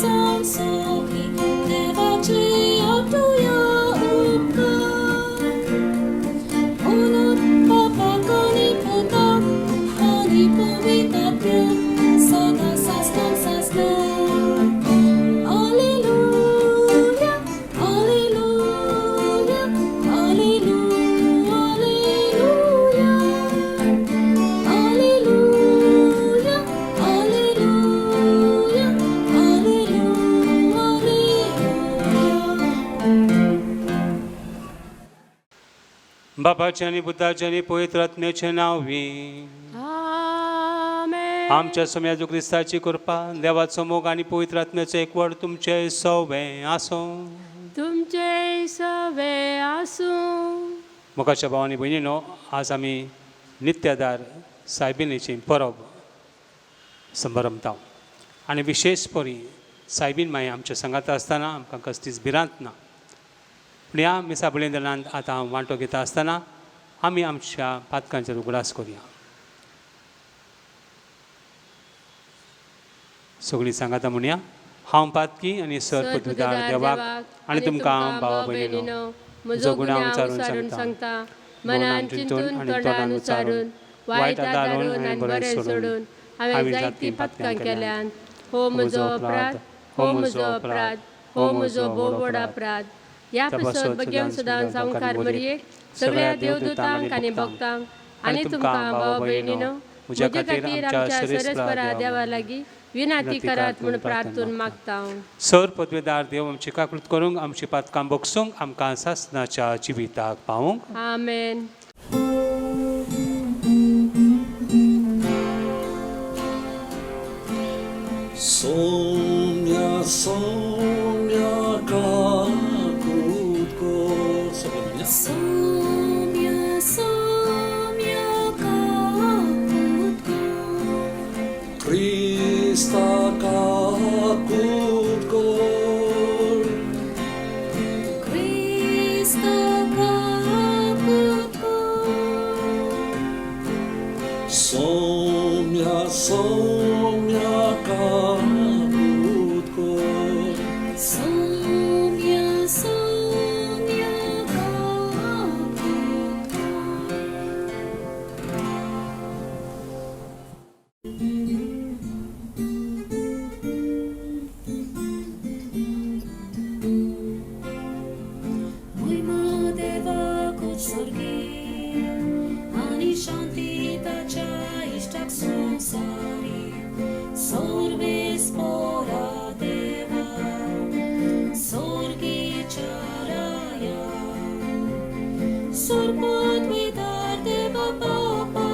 सांसोगी देवाचे आपटूया उपकार म्हणून बापाक आणि पुताक आणि पवित्रात्म्याक सदा सासनां सासनां Alleluia, Alleluia, Alleluia, Alleluia, Alleluia, Alleluia, Alleluia. बापाचे आणि पुताचे आणि पवित्र आत्म्याचे नावी आमेन. आमच्या सोम्या जो ख्रिस्ताची कृपा देवाचो मोग आणि पवित्र आत्म्याचो एकवट तुमचे सवे आसो. तुमचे सवे आसूं. मोगाच्या भावांनी भयणीनो, आज आमी नित्यादार सायबिणीची परब संभरमता आणि विशेष परी सायबीण माई आमच्या संगात आसतना आमकां कसलीच भिरांत ना. पूण ह्या मिसाबळेंदनांत आतां हांव वांटो घेता आसतना आमी आमच्या पातकांचेर उगडास करुया. सगळीं सांगाता म्हणया, हांव पातकी आनी सर पदवीदार देवाक आनी तुमकां भावा भयणीनो म्हजो गुन्यांव उचारून सांगता. मनान चिंतून तोंडान उचारून वायट आदारून आनी बरें सोडून हांवें जायतीं पातकां केल्यान. हो म्हजो अपराध, हो म्हजो अपराध, हो म्हजो बोड अपराध. ह्या पासत बगेवन सुदां संवकार मरयेक सगळ्या देवदूतांक आनी भक्तांक आनी तुमकां भावा भयणीनो म्हज्या खातीर आमच्या सरस्वरा देवा लागीं विनाती करात म्हूण प्रार्थून मागता. सर पदवीदार देव आमची काकूळट करूंक आमची पातकां बगसूंक आमकां सासनाच्या जिविताक पावूंक. आमेन. Sonia, Sonia, kakutko. Somia, somia, kakutko. Krista kakutko. Krista kakutko. Sonia, Sonia, kakutko. Somia, somia, kakutko. Ujmo देवाक उत्सर्गी आणि शांती ताच्या इष्टाक संसारी सर्वेस पोरा देवा स्वर्गीच्या राया पदवीदार देवा बापा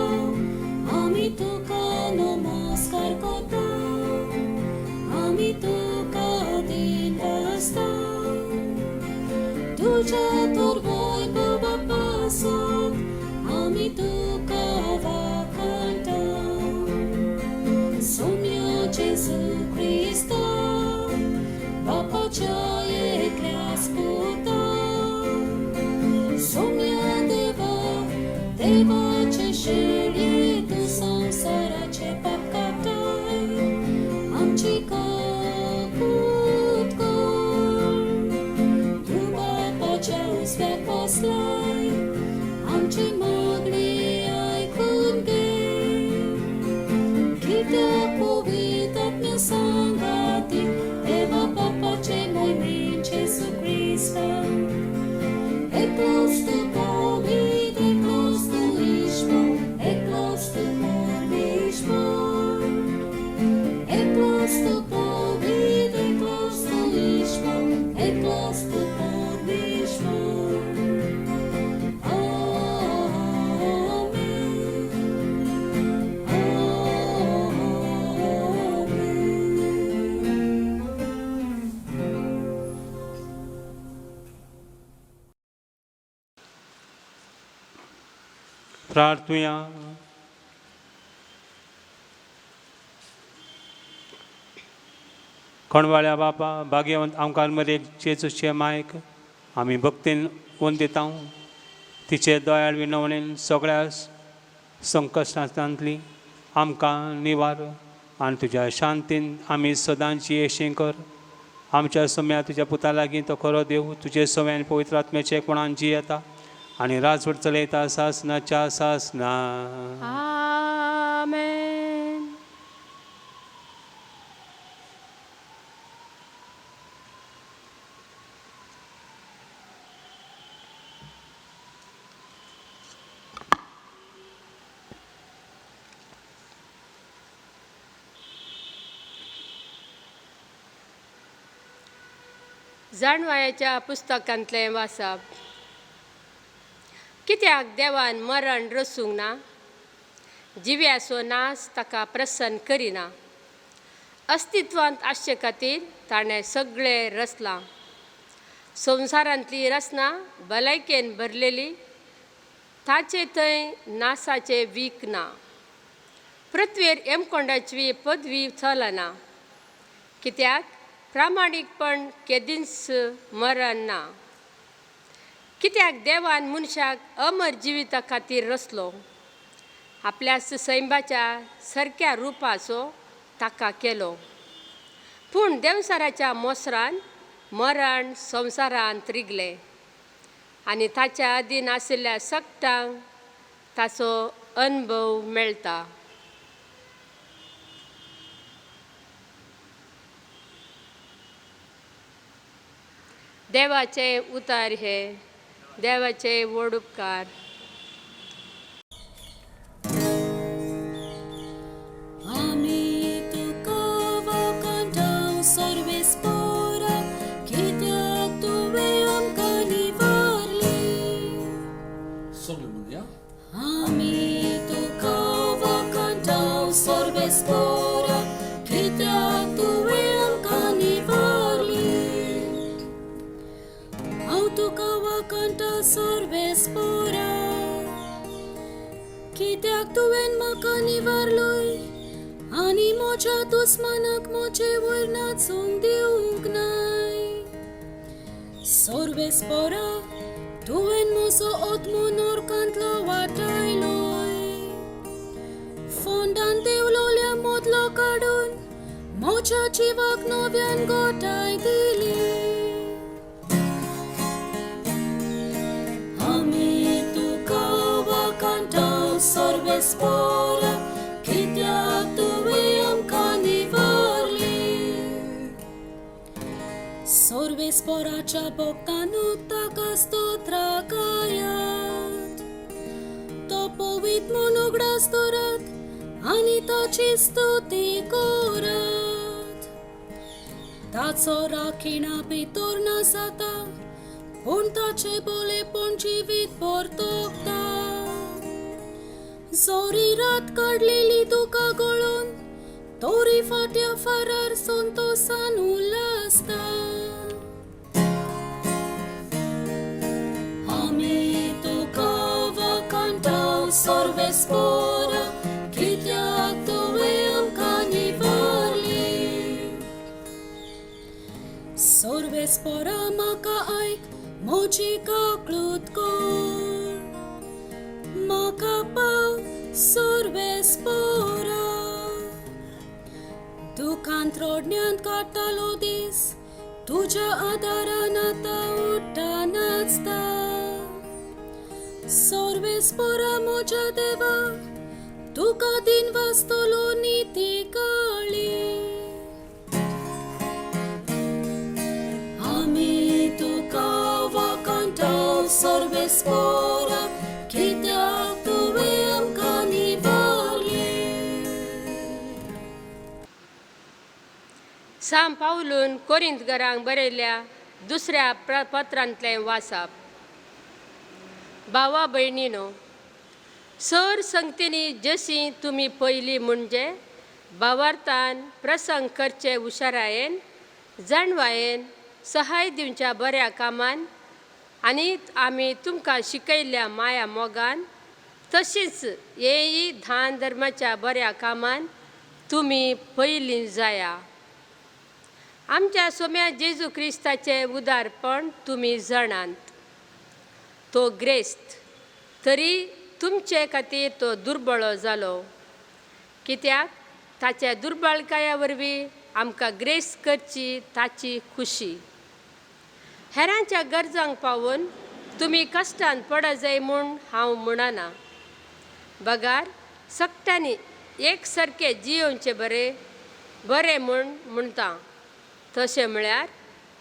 आमी तुका नमस्कार करता आमी तुका दिन आसता तुझ्या तोर वैभवा पासत आमी तुका वाखाणटा सोम्या जेजू क्रिस्ता बापाच्या एकल्यास पुता सोम्या देवा देवाचे शेळी तू संसाराचे पाप कापताय आमची काकूट कर तू बापाच्या उजव्याक बसलाय आमची मागणी आयकून घे कित्याक पवित्र आत्म्या सांगाती देवा बापाचे मोहिमेन जेजू क्रिस्ता एकलोच तू पवित्र एकलोच तू ईश्वर एकलोच तू परमेश्वर एकलोच तू पवित्र एकलोच तू ईश्वर एकलोच तू परमेश्वर. प्रार्थुया. कोणवाळ्या बापा भाग्यवंत आमकां मरे जेजूचे मायक आमी भक्तीन वंदिता. तिचे दयाळ विनवणेन सगळ्या संकश्टांतली आमकां निवार आनी तुज्या शांतीन आमी सदांची येशी कर. आमच्या सोम्या तुज्या पुता लागीं तो खरो देव तुजे सोम्या आनी पवित्र आत्म्याचे कोणान जी येता आनी राजवट चलयता सासनाच्या सासना. आमेन. जाणवायाच्या पुस्तकांतलें वाचप. कित्याक देवान मरण रसूंक ना, जिव्याचो नास ताका प्रसन्न करिना. अस्तित्वांत आसचे खातीर ताणें सगळें रचलां. संवसारांतली रचना भलायकेन भरलेली, ताचे थंय नासाचे वीख ना. पृथ्वीर हेमकोंडाची पदवी चलना, कित्याक प्रामाणीकपण केदींच मरण ना. कित्याक देवान मनशाक अमर जिविता खातीर रचलो, आपल्या सैंबाच्या सारक्या रुपाचो ताका केलो. पूण देवसाराच्या मोसरान मरण संवसारांत रिगलें आनी ताच्या अधीन आशिल्ल्या सगळ्यांक ताचो अनुभव मेळटा. देवाचे उतार हे, देवाचे व्हड उपकार. आमी तुका वखदांव सर्वेस्परा, कित्याक तुवें आमकां निवारली. Solomon, ja? आमी तुका वखदांव सर्वेस्परा, कित्याक तुवें आमकां निवारली. हांव तुका वखदां सर्वेस्परा, कित्याक तुवें म्हाका निवारलोय आनी म्हज्या दुस्मानाक म्हजे वयर नाचूंक दिवंक नाय. सर्वेस्परा, तुवें म्हजो आत्मो नरकांतलो वाटायलोय. फोंडान देवलोल्या मोदलो काडून म्हज्या जिवाक नव्यान गोठाय दिली. आमी तुका वखदांव सर्वेस्परा, कित्याक तुवें आमकां निवारली. सर्वेस्पराच्या भक्तांक ताका स्तोत्र गायात. तो पवित्र म्हूण उगडास धरात आनी ताची स्तुती करात. ताचो राखिणा भितर ना जाता, पूण ताचे बोलेपण जिवीत भर तोखता. जोरी रात काडलेली तुका गळोवन, तोरी फाट्या फरार संतोषान उल्हासता. आमी तुका वखदांव सर्वेस्परा, कित्याक तुवें आमकां निवारली. सर्वेस्परा, म्हाका आयक, म्हजी काकळूत कर. म्हाका पाव सर्वेस्परा. दुखांत रोडण्यांत काडटालो दीस, तुज्या आदारान आतां उठ्ठा नाचता. सर्वेस्परा म्हज्या देवा, तुका दिन वाचतलो निती काळी. आमी तुका वखदांव सर्वेस्परा, कित्याक तुवें आमकां निवारली. सांत पावलून कोरिंथकारांक बरयल्ल्या दुसऱ्या पत्रांतलें वाचप. भावा भयणीनो, सर संगतींनी जशी तुमी पयली म्हणजे भावार्थान प्रसंग करचे हुशारायेन, जाणवायेन, सहाय दिवच्या बऱ्या कामान आनी आमी तुमकां शिकयल्ल्या माया मोगान, तशीच हेय दान धर्माच्या बऱ्या कामान तुमी पयलीं जाया. आमच्या सोम्या जेजू क्रिस्ताचे उदारपण तुमी जाणात. तो ग्रेस्त, तरी तुमचे खातीर तो दुर्बळो जालो. कित्याक ताच्या दुर्बळकाया वरवीं आमकां ग्रेस करची ताची खुशी. हेरांच्या गरजांक पावून तुमी कश्टान पड जाय म्हूण हांव म्हणना. बगार सक्त्यांनी एक सारके जियोवचे बरें म्हूण म्हणटा. तशें म्हळ्यार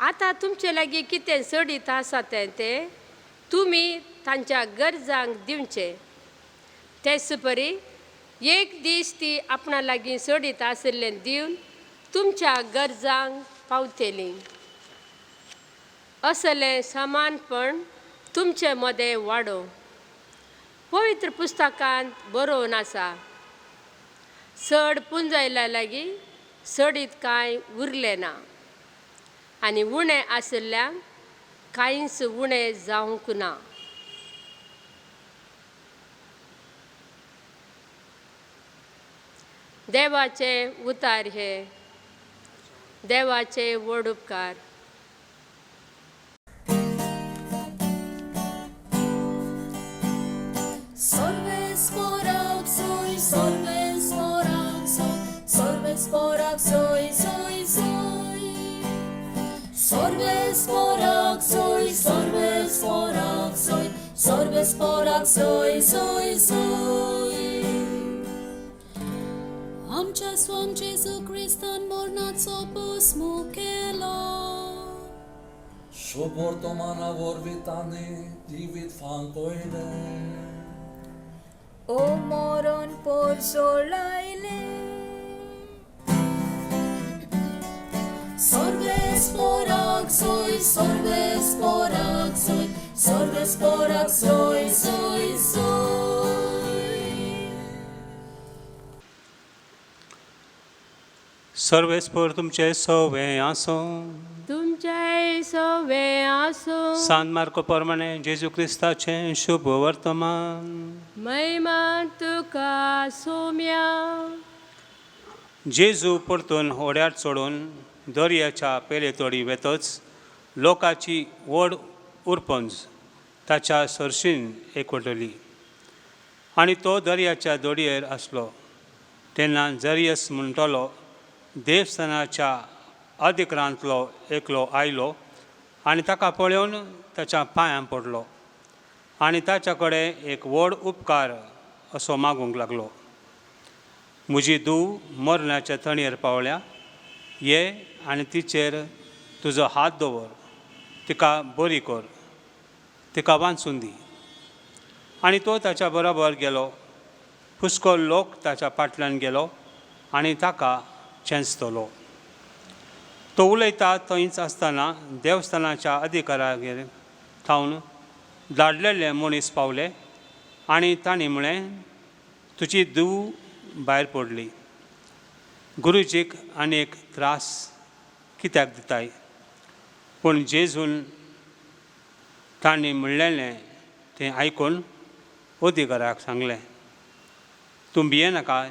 आतां तुमचे लागीं कितें सडीत आसा तें तुमी तांच्या गरजांक दिवचें. तेच परी एक दीस ती आपणा लागीं सडीत आशिल्लें दिवन तुमच्या गरजांक पावतलीं. असलें समानपण तुमचे मदें वाडो. पवित्र पुस्तकांत बरोवन आसा, चड पुंजयल्या लागीं सडीत कांय उरलें ना आनी उणें आशिल्ल्यांक कांयच उणें जावंक ना. देवाचे उतार हे. देवाचे व्हड उपकार. Sorves porak soy, sorves porak soy, sorves porak soy, soy, soy. Sorves porak soy, sorves porak soy, sorves porak soy, soy, soy. Amच्या स्वाम Jesu Christan mornaco posmu kelo. Suportomana vorbitani divit fankoile. O moron por solaile. Sorves porak soy, sorves porak soy, sorves porak soy, soy, soy. सर्वेस्पर तुमचे सवे आसो. तुमचे सवे आसो. सांत Marco प्रमाणे जेजू क्रिस्ताचे शुभ वर्तमान. महिमा तुका सोम्या. जेजू परतून होड्यार चडून दर्याच्या पेले तोडी वेतच लोकाची व्हड उरपंज ताच्या सरशीन एकवटली आनी तो दर्याच्या दोडयेर आसलो. तेन्ना जरियस म्हणटलो देवस्थानाच्या अधिक्रांतलो एकलो आयलो आनी ताका पळोवन ताच्या पांयां पडलो आनी ताच्या कडेन एक व्हड उपकार असो मागूंक लागलो. म्हजी धूव मरणाच्या तणयेर पावल्या. ये आनी तिचेर तुजो हात दवर. तिका बरी कर. तिका वाचून दी. आनी तो ताच्या बरोबर गेलो. पुष्कळ लोक ताच्या फाटल्यान गेलो आनी ताका चेंचतलो. तो उलयता थंयच आसतना देवस्थानाच्या अधिकाऱ्यागेर थावन धाडलेले मनीस पावले आनी तांणी म्हळें, तुजी धूव भायर पडली. गुरुजीक आनीक त्रास कित्याक दिताय? पूण जेजून तांणी म्हणलेलें तें आयकून अधिकाऱ्याक सांगलें, तूं भियेनाका,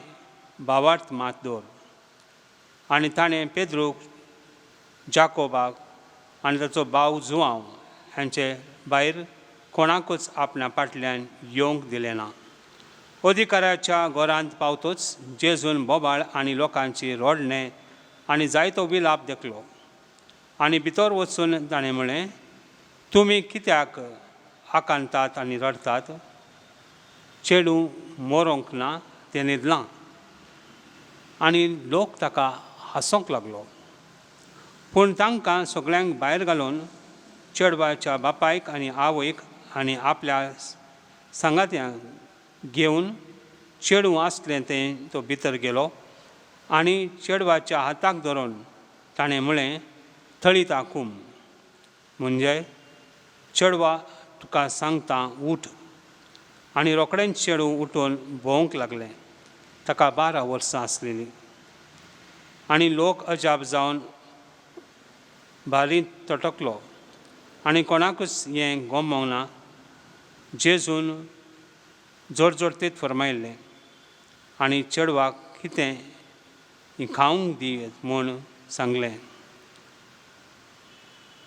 भावार्थ मात दवर. आनी ताणें पेद्रूक, जाकोबाक आनी ताचो भाव जुआंव हांचे भायर कोणाकूच आपल्या फाटल्यान येवंक दिलें ना. अधिकाऱ्याच्या घरांत पावतच जेजून बोबाळ आनी लोकांची रोडणें आनी जायतो विलाप देखलो. आनी भितर वचून ताणें म्हळें, तुमी कित्याक आकांतात आनी रडतात? चेडूं मरोंक ना, तें न्हिदलां. आनी लोक ताका हांसोंक लागलो. पूण तांकां सगळ्यांक भायर घालून चेडवाच्या बापायक आनी आवयक आनी आपल्या सांगात्यांक घेवन चेडूं आसलें तें तो भितर गेलो आनी चेडवाच्या हाताक धरून ताणें म्हळें, थळीता कूम, म्हणजे चेडवा तुका सांगता उठ. आनी रोखडेंच चेडूं उठून भोंवंक लागलें. ताका 12 वर्सां आसलेलीं. आनी लोक अजाप जावन भारीत तटकलो आनी कोणाकूच हें गोमोंक ना. जेजून जोडजोडतीत फरमायल्लें आनी चेडवाक कितें खावंक दी म्हूण सांगलें.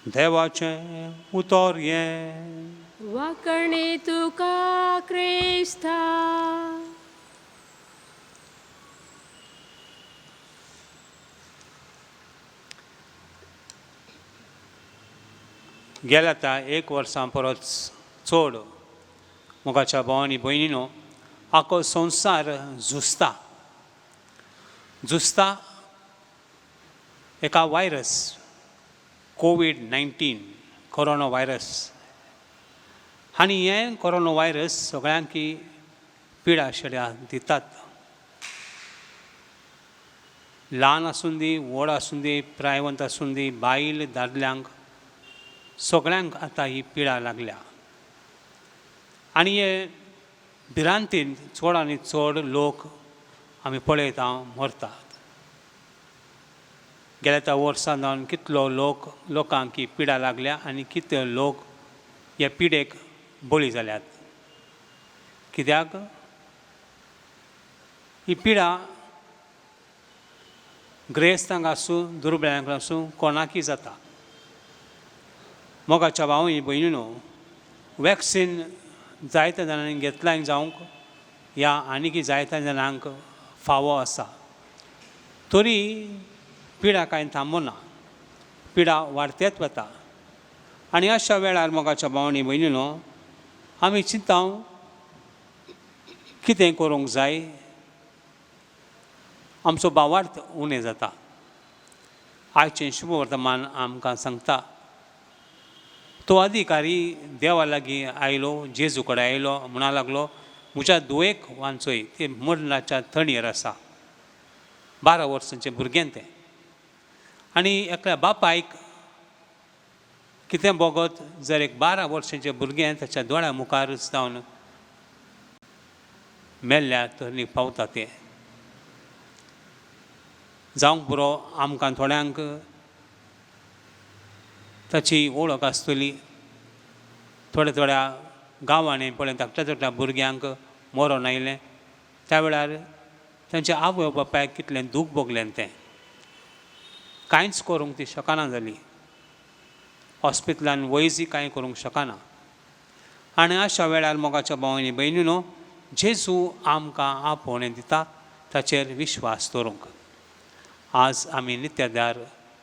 देवाचें उतर हें. वाकणी तुका क्रिस्ता. गेल्या त्या 1 वर्सां परस चड मोगाच्या भावांनी भयणीनो आखो संवसार जुसता एका वायरस COVID-19 कोरोना वायरस आनी हे कोरोना वायरस सगळ्यांक पिडा शेड्या दितात. ल्हान आसूं दी व्हड आसूं दी प्रायवंत आसूं दी बायल दादल्यांक सगळ्यांक आतां ही पिडा लागल्या आनी हे भिरांतीन चड आनी चड लोक आमी पळयता मरतात. गेल्या त्या वर्सां जावन कितलो लोकांक ही पिडा लागल्या आनी कितले लोक ह्या पिडेक बळी जाल्यात. कित्याक ही पिडा ग्रेस्तांक आसूं दुर्बळ्यांक आसूं कोणाकय जाता. मोगाच्या भावय भयणीनो वॅक्सीन जायत्या जाणांनी घेतलाय जावंक या आनीक जायत्या जाणांक फावो आसा तरी पिडा कांय थांबना. पिडा वाडतेच वता आनी अशा वेळार मोगाच्या भावनी भयणीनो आमी चिंता कितें करूंक जाय. आमचो भावार्थ उणें जाता. आयचें शुभ वर्तमान आमकां सांगता तो अधिकारी देवा लागीं आयलो जेजू कडेन आयलो म्हणा लागलो म्हज्या दुयेक वांचोय ते मरणाच्या थंडयेर आसा. 12 वर्सांचें भुरगें तें आनी एकल्या बापायक कितें बोगत जर एक 12 वर्सांचें भुरगें ताच्या दोळ्या मुखार जावन मेल्ल्या थंडीक पावता तें जावंक पुरो आमकां थोड्यांक ताची वळख आसतली. थोड्या गांवांनी पळय धाकट्या भुरग्यांक मरण आयलें त्या वेळार तांचे आवय बापायक कितलें दूख भोगलें तें कांयच करूंक ती शकना जाली. हॉस्पिटलान वयजी कांय करूंक शकना. आनी अशा वेळार मोगाच्या भावांनी भयणीनो जेजू आमकां आपोवणें दिता ताचेर विश्वास दवरूंक. आज आमी नित्यादार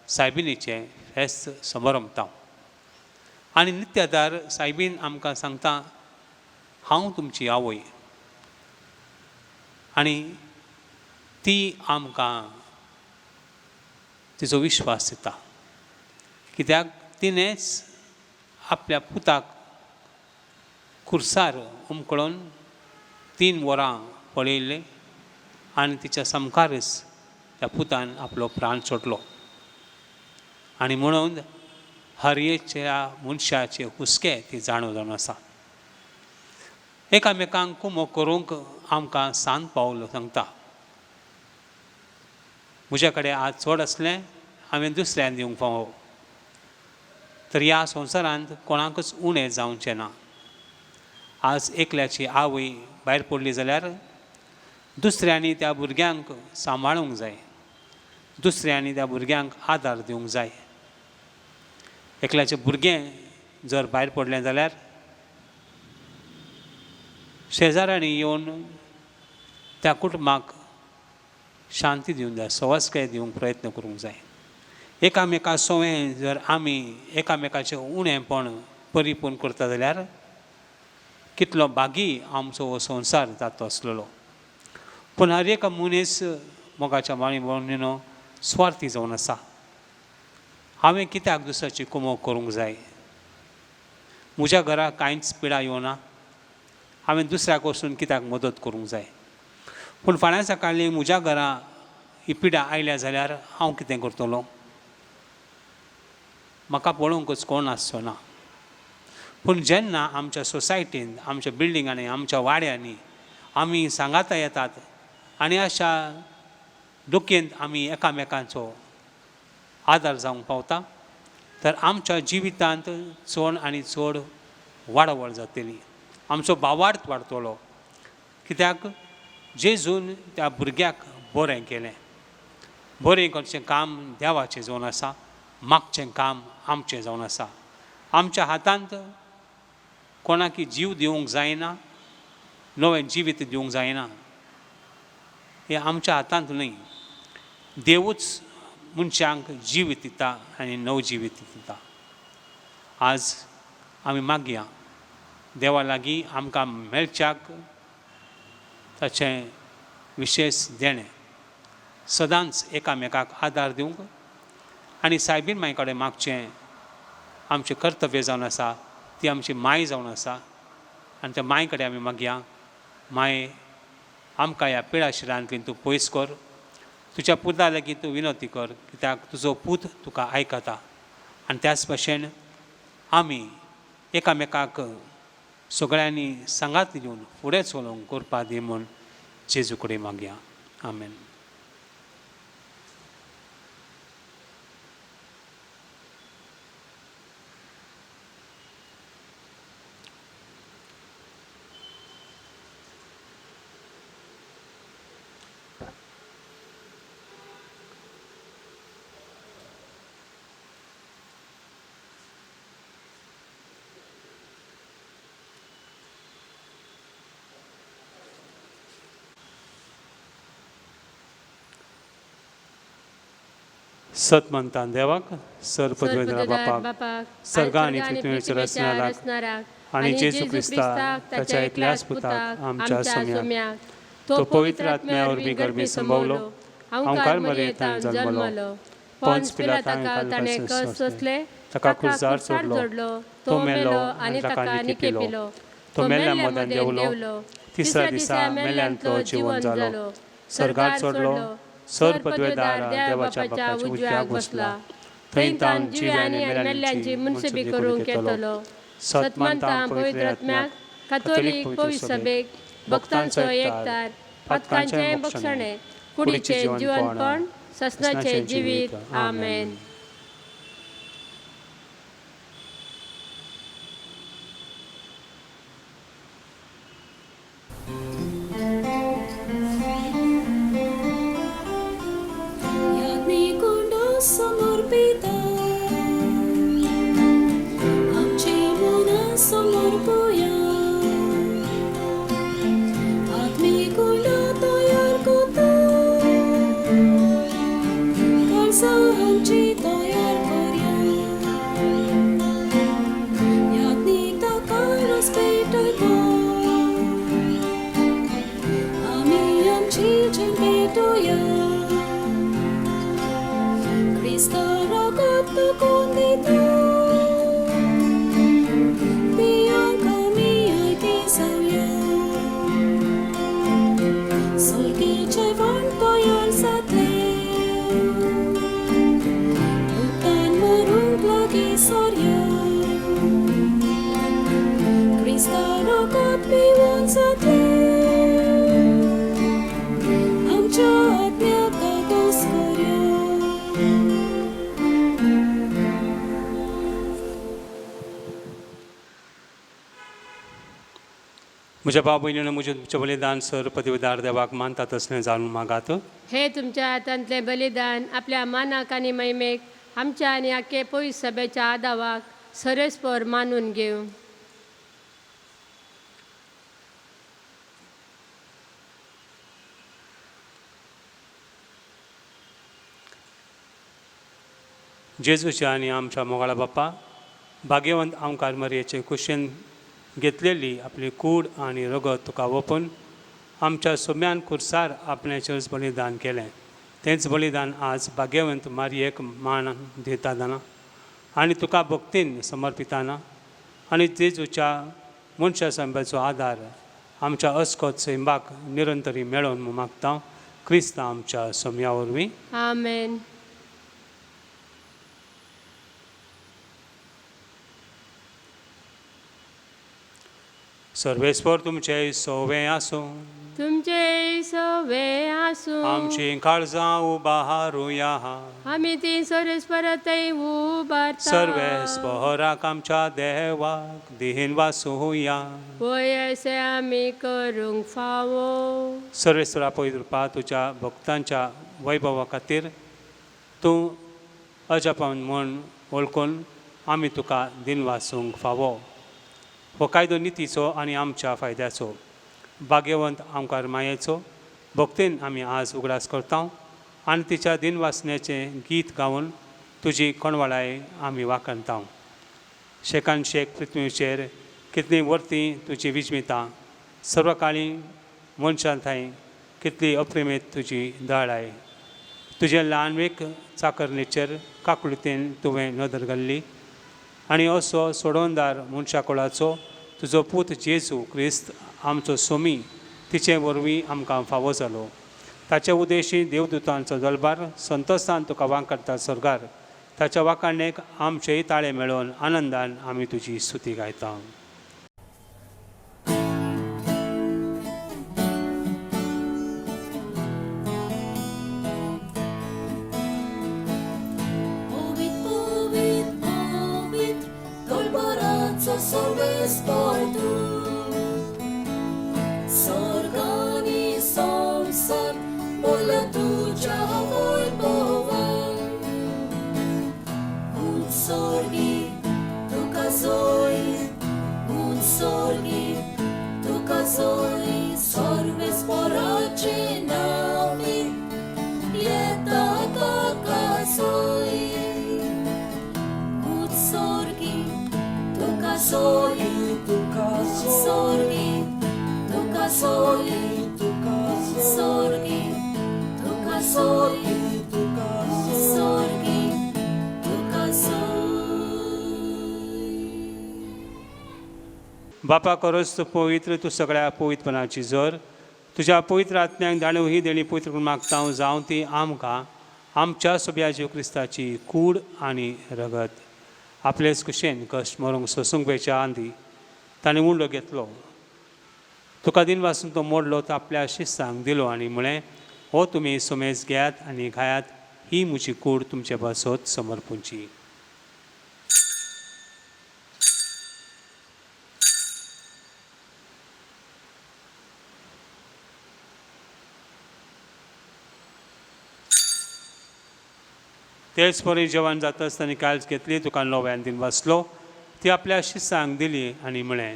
सायबिणीचें फेस्त समारंभता आनी नित्यादार सायबीन आमकां सांगता हांव तुमची आवय आनी ती आमकां तिचो विश्वास दिता. कित्याक तिणेंच आपल्या पुताक खुर्सार उमकळोन 3 वरां पळयलें आनी तिच्या समकारच त्या पुतान आपलो प्राण सोडलो. आनी म्हणून हरयेच्या मनशाचे हुस्के ती जाणव जावन आसा. एकामेकांक कुमो करूंक आमकां सांत पावलो सांगता म्हज्या कडेन आज चड आसलें हांवें दुसऱ्यान दिवंक फावो तर ह्या संवसारांत कोणाकच उणें जावचें ना. आज एकल्याची आवय भायर पडली जाल्यार दुसऱ्यांनी त्या भुरग्यांक सांबाळूंक जाय. दुसऱ्यांनी त्या भुरग्यांक आदार दिवंक जाय. एकल्याचें भुरगें जर भायर पडलें जाल्यार शेजाऱ्यांनी येवन त्या कुटुंबाक शांती दिवंक जाय. सवस्काय दिवंक प्रयत्न करूंक जाय. एकामेका सवय जर आमी एकामेकाचें उणेंपण परिपूर्ण करता जाल्यार कितलो बागी आमचो हो संवसार जातो आसलेलो. पूण हर एक मनीस मोगाच्या माळी भयणीनो स्वार्थी जावन आसा. हांवें कित्याक दुसऱ्याची कुमो करूंक जाय. म्हज्या घराक कांयच पिडा येवना हांवें दुसऱ्याक वचून कित्याक मदत करूंक जाय. पूण फाल्यां सकाळीं म्हज्या घरा ही पिडा आयल्या जाल्यार हांव कितें करतलो. म्हाका पळोवंकच कोण आसचो ना. पूण जेन्ना आमच्या सोसायटीन आमच्या बिल्डिंगांनी आमच्या वाड्यांनी आमी सांगाता येतात आनी अशा दुखेंत आमी एकामेकांचो आदार जावंक पावता तर आमच्या जिवितांत चड आनी चड वाडवळ जातली. आमचो भावार्थ वाडटलो. कित्याक जेजून त्या भुरग्याक बरें केलें. बरें करचें काम देवाचें जावन आसा. मागचें काम आमचें जावन आसा. आमच्या हातांत कोणाकी जीव दिवंक जायना. नवें जिवीत दिवंक जायना. हें आमच्या हातांत न्हय. देवूच मनशांक जिवीत दिता आनी नवजिवीत दिता. आज आमी मागया देवा लागीं आमकां मेळच्याक ताचें विशेश देणें सदांच एकामेकाक आदार दिवंक आनी सायबीण मांय कडेन मागचें आमचें कर्तव्य जावन आसा ती आमची माय जावन आसा आनी त्या मांय कडेन आमी मागया माय आमकां ह्या पिळा शिरांतल्यान तूं पयस कर तुज्या पुता लागीं तूं विनवती कर कित्याक तुजो पूत तुका आयकता आनी त्याच भशेन आमी एकामेकाक सगळ्यांनी सांगात घेवन फुडें चलोवंक करपा दी म्हूण जेजू कडेन मागया आमेन. सत म्हणटा देवाक सर पदवेदार बापाक सर्गा आनी पृथ्वीचेर रचणाराक आनी जेजू क्रिस्ताक ताच्या एकल्याच पुताक आमच्या सम्याक तो पवित्र आत्म्या वरवीं गर्मी संभवलो ओंकार मरयेंतल्यान जल्मलो पोंच पिलाताक ताणें कस सोंसले ताका क्रुसार सोडलो तो मेलो आनी ताका निकेपिलो तो मेल्ल्या मोदान देंवलो तिसऱ्या दिसा मेल्ल्यांतलो जिवन जालो सर्गार चडलो सर पदवेदार देवाच्या बापाच्या उजव्याक बसला थंय ताण जिव्या आनी मेल्ल्यांची मुनसिबी करूंक येतलो. सत मानता पवित्र आत्म्याक कातोलीक पवित्र सभेक भक्तांचो एकठार पातकांचें भक्षणें कुडीचें जिवनपण ससनाचें जिवीत आमेन. म्हज्या भाव भयणीनो म्हजें तुमचें बलिदान सर पदवीदार देवाक मानतात असलें जाणून मागात. हे तुमच्या हातांतले बलिदान आपल्या मानाक आनी महिमेक आमच्या आनी आख्खे पवित्र सभेच्या आदावाक सरस्पर मानून घेवं. जेजूच्या आनी आमच्या मोगाळा बाप्पा भाग्यवंत ओंकार मरयेचे कुशीन घेतलेली आपली कूड आनी रगत तुका ओपून आमच्या सोम्यान खुर्सार आपणेचेर बलिदान केलें. तेंच बलिदान आज भाग्यवंत मारयेक मान दिताना आनी तुका भक्तीन समर्पिताना आनी जेजूच्या मनशा संब्याचो आदार आमच्या अस्कोत सैंबाक निरंतरी मेळोवन मागता क्रिस्त आमच्या सोम्या वरवीं आमेन. सर्वेस्वर तुमचे सोवे आसूं तुमचे सवे आसूं आमची काळजां उबारूया आमी ती सरस्परतय उबारता सर्वेस्पराक आमच्या देवाक दिहीन वासूया वयसे आमी करूंक फावो. सर्वेस्वरा पवित्र रूपा तुज्या भक्तांच्या वैभवा खातीर तूं अजपान म्हूण वळखून आमी तुका दिन वासूंक फावो. हो कायदो नितीचो आनी आमच्या फायद्याचो भाग्यवंत ओंकार मायेचो भक्तीन आमी आज उगडास करता आनी तिच्या दिन वासण्याचें गीत गावन तुजी कोणवळाय आमी वाखणता. शेकान शेक पृथ्वीचेर कितली वर्ती तुजी विजमिता सर्व काळी मनशां थंय कितली अप्रिमीत तुजी दळाय तुजे ल्हानवेक चाकरणेचेर काकुळतेन तुवें नदर घाल्ली आनी असो सोडवणदार मनशा कुळाचो तुजो पूत जेजू क्रिस्त आमचो सोमी तिचे वरवीं आमकां फावो जालो ताच्या उदेशी देवदूतांचो दरबार संतोशान तुका वांकडटा सर्गार ताच्या वाखाणेक आमचेय ताळे मेळोवन आनंदान आमी तुजी स्तुती गायता. Solves por tu Sorgani somsat Bola tuja voi bovan Un sorgi tu casoi Un sorgi tu casoi Sorves por acenami Ieta ta casoi Un sorgi Sorgi, tu caso, sorgi, tu casoi, tu caso, sorgi, tu casoi, tu caso, sorgi, tu casoi. बापा करोस तूं पवित्र तूं सगळ्या पवित्रपणाची जोर तुज्या पवित्र आत्म्याक दाणू ही देणी पवित्र करून मागता जावं ती आमकां आमच्या सोब्या जीव क्रिस्ताची कूड आनी रगत आपलेच कुशेन कश्ट मरूंक सोसूंक वेच्या आंदी ताणें उंडो घेतलो तुका दिन पासून तो मोडलो तो आपल्या शिस्तांक दिलो आनी म्हळें हो तुमी सोमेज घेयात आनी खायात ही म्हजी कूड तुमचे बसत समर्पूंची. तेच परी जेवण जाता आसतना काळज घेतली तुका नव्यान दिन वाचलो ती आपल्या शिस्तांक दिली आनी म्हळें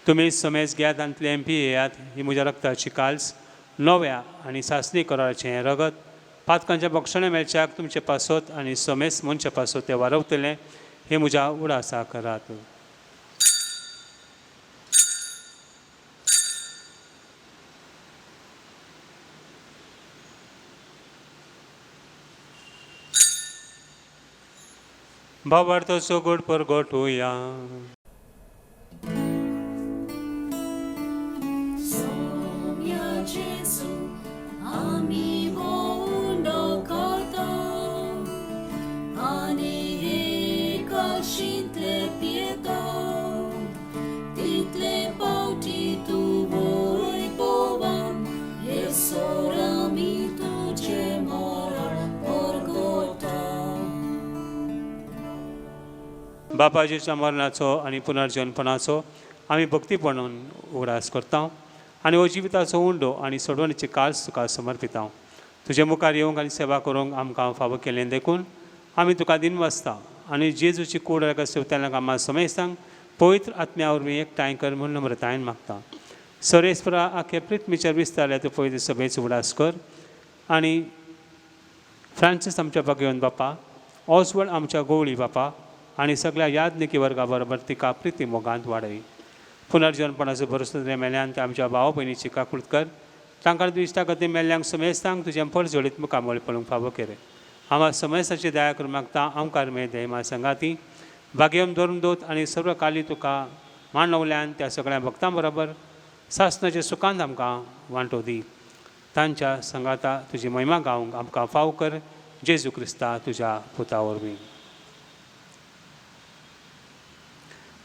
तुमी समेज घेयात आनी तलें पियेयात ही म्हज्या रक्ताची काळज नव्या आनी सासणी कराराचें रगत पातकांच्या भक्षणां मेळच्याक तुमचे पासत आनी समेज मनचे पासत ते वारवतले हे म्हज्या उडासा करात. भावार्थाचो गोड परगटुया. Somia Jesu, ami vondo kata, ani kalshintle pieta, title pauti tu voi povam, esorami tu mora porgota. बापाजीच्या मरणाचो आनी पुनर्जन्मपणाचो आमी भक्तीपणान उगडास करता आनी हो जिविताचो उंडो आनी सोडवणीची काळज तुका समर्पिता. तुजे मुखार येवंक आनी सेवा करूंक आमकां फावो केलें देखून आमी तुका दिन वाचता आनी जेजूची कूड रगत सेवतल्यांक आम्हा समेस्तांक पवित्र आत्म्या वरवीं एकठांय कर म्हूण नम्रतायेन मागता. सरेस्परा आखे पृथ्वीचेर विस्तारल्या तूं पवित्र सभेचो उगडास कर आनी फ्रांसीस आमच्या भगवंत बापा ऑस्वर्ड आमच्या गोवळी बापा आनी सगळ्या यादनिकी वर्गा बरोबर तिका प्रिती मोगांत वाडय. पुनर्जन्मपणाचो भरोसो मेल्ल्यान ते आमच्या भाव भयणीची काकुळट कर तांकां दिश्टा खातीर मेल्ल्यांक समेस्तांक तुजें पर जोडीत मुखामळ पळोवंक फावो केले. हांव समेस्ताची दया करून मागता आमकार मेळ मा संगाती भाग्यम धरून दोत आनी सर्व काली तुका मांडवल्यान त्या सगळ्या भक्तां बरोबर सासणाच्या सुखांत आमकां वांटो दी. तांच्या संगाता तुजी महिमा गावंक आमकां फाव कर जेजू क्रिस्ता तुज्या पुता वरवीं.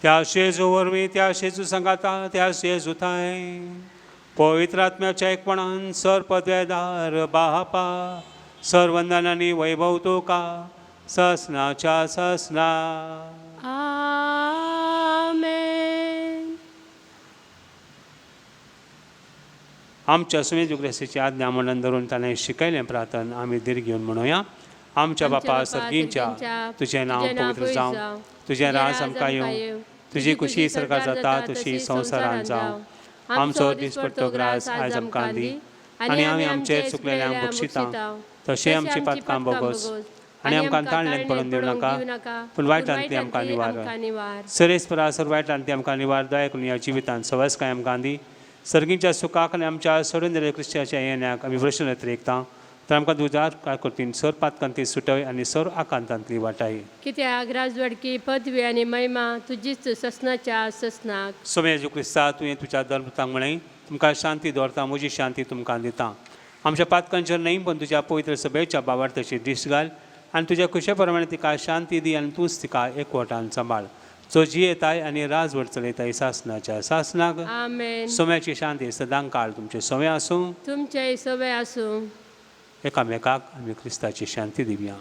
त्या शेजू वरवीं त्या शेजू संगाता त्या शेजू थंय पवित्र आत्म्याच्या एकपणान सर पदवेदार बापा सर्वंदनांनी वैभव तुका ससनाच्या ससना. आमेन. आमच्या सुमेज उग्रसेची आज्ञा म्हणून धरून ताणें शिकयलें प्रार्थन आमी दीर्घ घेवन म्हणुया. आमच्या बापा सर्गींच्या तुजें नांव पवित्र जावं तुजें राज आमकां येवं तुजी खुशी सरकार जाता तशी संवसारांत जावं. आमचो दिसपट्टो ग्रास आयज आमकां दी आनी आमी आमचेर चुकलेल्यांक बक्षिता तशें आमची पातकां बोगोस आनी आमकां ताणल्यान पडून दिवं नाका पूण वायटांतली आमकां निवार सरेस्परासर वायटांतली आमकां निवार दया करून ह्या जिवितांत सवस्काय आमकां दी सर्गींच्या सुखाक आनी आमच्या सोडून दिल्ल्या क्रिस्ताच्या येण्याक आमी प्रश्न येता तर आमकां दुजार काय करतीन सर पातकांती सुटय आनी सर आकांतांतली वाटाय कित्याक राजवडकी पदवी आनी महिमा तुजीच ससनाच्या ससनाक सोम्या जेजू क्रिस्ता तुवें तुज्या धर्मतांक म्हळें तुमकां शांती दवरता म्हजी शांती तुमकां दिता आमच्या पातकांचेर न्हय पण तुज्या पवित्र सभेच्या बाबार तशी दिश्ट घाल आनी तुज्या खुशे प्रमाणे तिका शांती दी आनी तूंच तिका एकवटान सांबाळ जो जी येताय आनी राजवट चलयताय सासनाच्या सासनाक आमेन सोम्याची शांती सदां काळ तुमचे सोम्या आसूं तुमचे सवय आसूं एकामेकाक आमी क्रिस्ताची शांती दिवया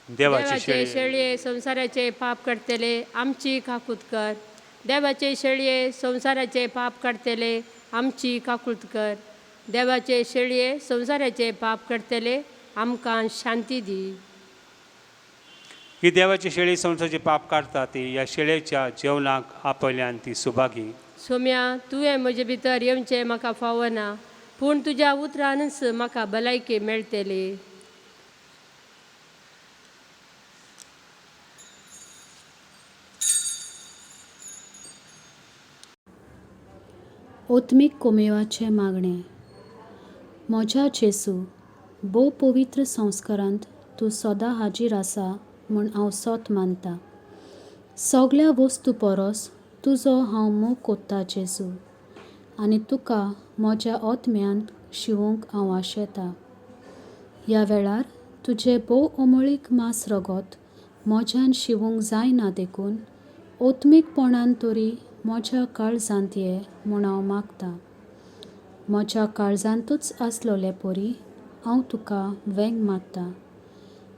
देवाचे शेळये संसाराचे पाप काडतले आमची काकूत कर देवाचे शेळये संसाराचे पाप काडतले आमची काकूत कर देवाचे शेळये संसाराचे पाप काडतले आमकां शांती दी ही देवाची शेळी संसाराचे पाप काडटा ती ह्या शेळयेच्या जेवणाक आपयल्यान ती सुभागी सोम्या तुवें म्हजे भितर येवचें म्हाका फावना पूण तुज्या उतरानच म्हाका भलायकी मेळटली ओत्मीक कोमेवाचे मागणे म्हज्या जेसू भोव पवित्र संस्कारांत तूं सदां हाजीर आसा म्हूण हांव सोत मानता सगळ्या वस्तू परस तुजो हांव मोग कोत्ता जेसू आनी तुका म्हज्या ओतम्यान शिवूंक हांव आशेता ह्या वेळार तुजें भोव अमळीक मांस रगत म्हज्यान शिवूंक जायना देखून ओत्मीकपणान तरी म्हज्या काळजांत ये म्हूण हांव मागतां म्हज्या काळजांतूच आसलोले परी हांव तुका वेंग मारतां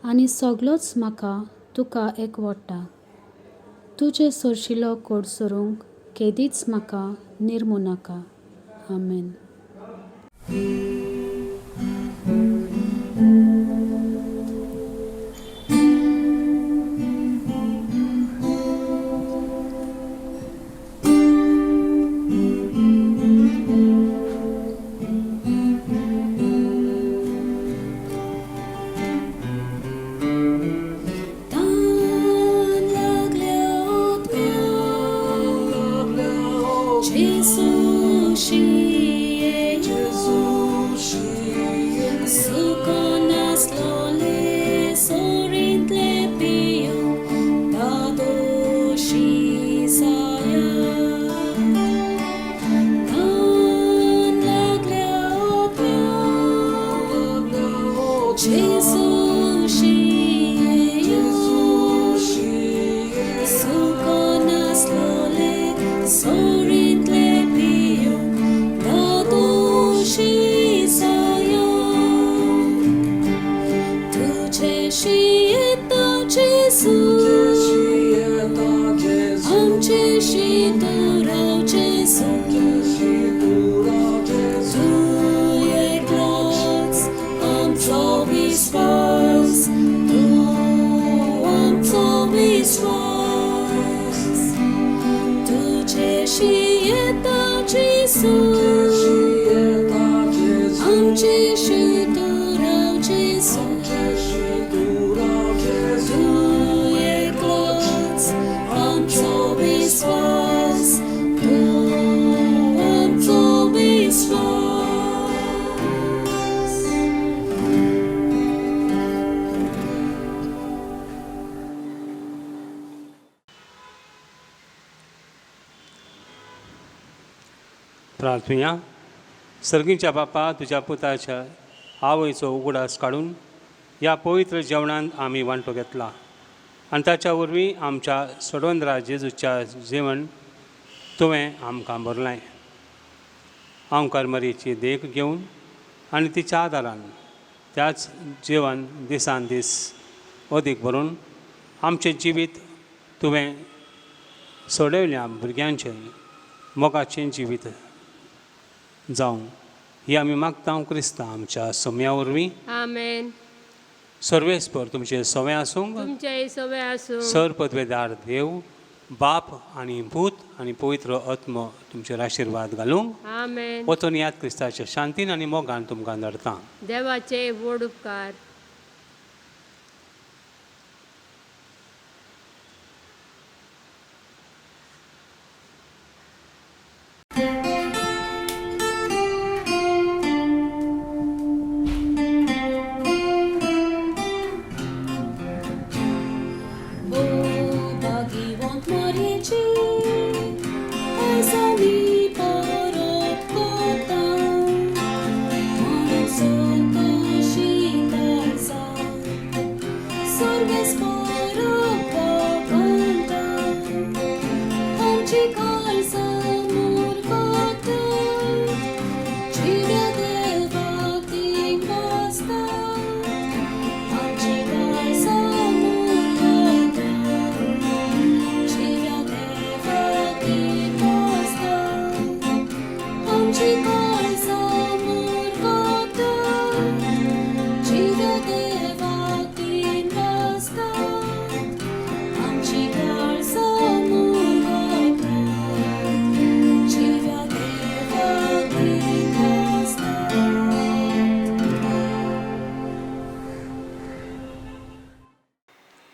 आनी सगळोच म्हाका तुका एकवडटा तुजे सोरशिलो कोड सोरूंक केदीच म्हाका निर्मू नाका आमेन प्रार्थुया सर्गीच्या बापा तुज्या पुताच्या आवयचो उगडास काडून ह्या पवित्र जेवणांत आमी वांटो घेतला आनी ताच्या वरवीं आमच्या सोडवंदरा जेजूच्या जेवण तुवें आमकां भरलां हांव करमरीची देख घेवन आनी तिच्या आदारान त्याच जेवण दिसान दीस अदीक भरून आमचें जिवीत तुवें सोडयल्या भुरग्यांचें मोगाचें जिवीत जावं ही आमी मागता क्रिस्ता आमच्या सोम्या वरवीं आमेन सर्वेस्पर तुमचे सवय आसूं तुमचे सवय आसूं सर पदवेदार देव बाप आणि भूत आणि पवित्र आत्म तुमचेर आशिर्वाद घालूंक आमेन. वचून याद क्रिस्ताच्या शांतीन आनी मोगान तुमकां धाडटा. देवाचे व्हड उपकार. Bagiwant Marici, Asani Parot Kota, Marasota Shikasa, Sorges Parot Kanta, Amchi Kalsa Murkota, Chira Deva Tingasta, Amchi Kalsa Murkota, Chira Deva Tingasta, Amchi Kalsa Murkota, Chira Deva Tingasta, Amchi Kalsa Murkota, Chira Deva Tingasta.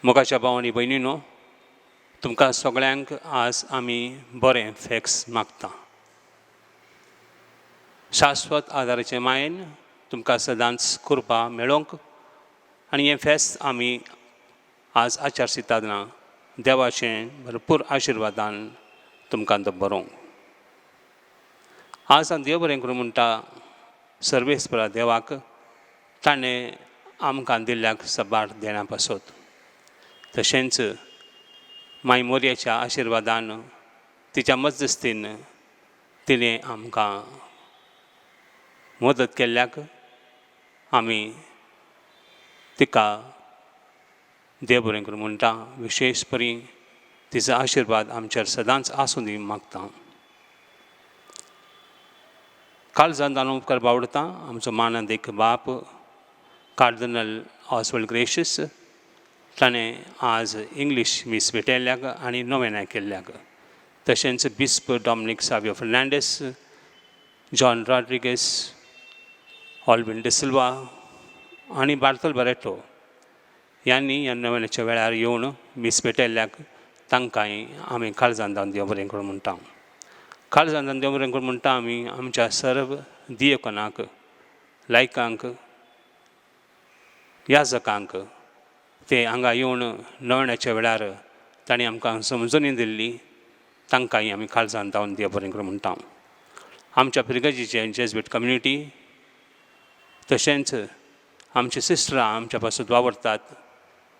मोगाच्या भावांनी भयणीनो, तुमकां सगळ्यांक आज आमी बरें fax मागता. शाश्वत आदाराचे मायेन तुमकां सदांच कृपा मेळोवंक आनी हें फेस्त आमी आज आचारसंहिता देवाचें भरपूर आशिर्वादान तुमकां दवरूंक. आज हांव देव बरें करूं म्हणटा सर्वेस्परा देवाक ताणें आमकां दिल्ल्या सबार देण्या पासत. तशेंच माय मोरयेच्या आशिर्वादान तिच्या मजतीन तिणें आमकां मदत केल्ल्याक आमी तिका देव बरें करूं म्हणटा. विशेश परी तिचो आशिर्वाद आमचेर सदांच आसूं दी मागता. काळजांत हांव उपकार बावडता आमचो मानदेक बाप कार्दिनल ऑस्वल्ड ग्रेशियस. ताणें आज इंग्लीश मीस भेटयल्ल्याक आनी नोवेनाय केल्ल्याक. तशेंच बिस्प Dominic Savio Fernandes, John Rodrigues, Alwyn D'Silva आनी बार्तोल बारेटो ह्यांनी ह्या नोवेनाच्या वेळार येवन मीस भेटयल्ल्याक तांकांय आमी काळजांत देव बरें करूं म्हणटा. काळजांत देव बरें करूं म्हणटा आमी आमच्या सर्व दियेकोनाक, लायकांक, याजकांक ते हांगा येवन नोवेनाच्या वेळार तांणी आमकां समजुनी दिल्ली तांकांय आमी काळजांत दावन देव बरें करूं म्हणटा. आमच्या पिरगजीचे जेजवीट कम्युनिटी तशेंच आमचे सिस्टरां आमच्या पासून वावरतात.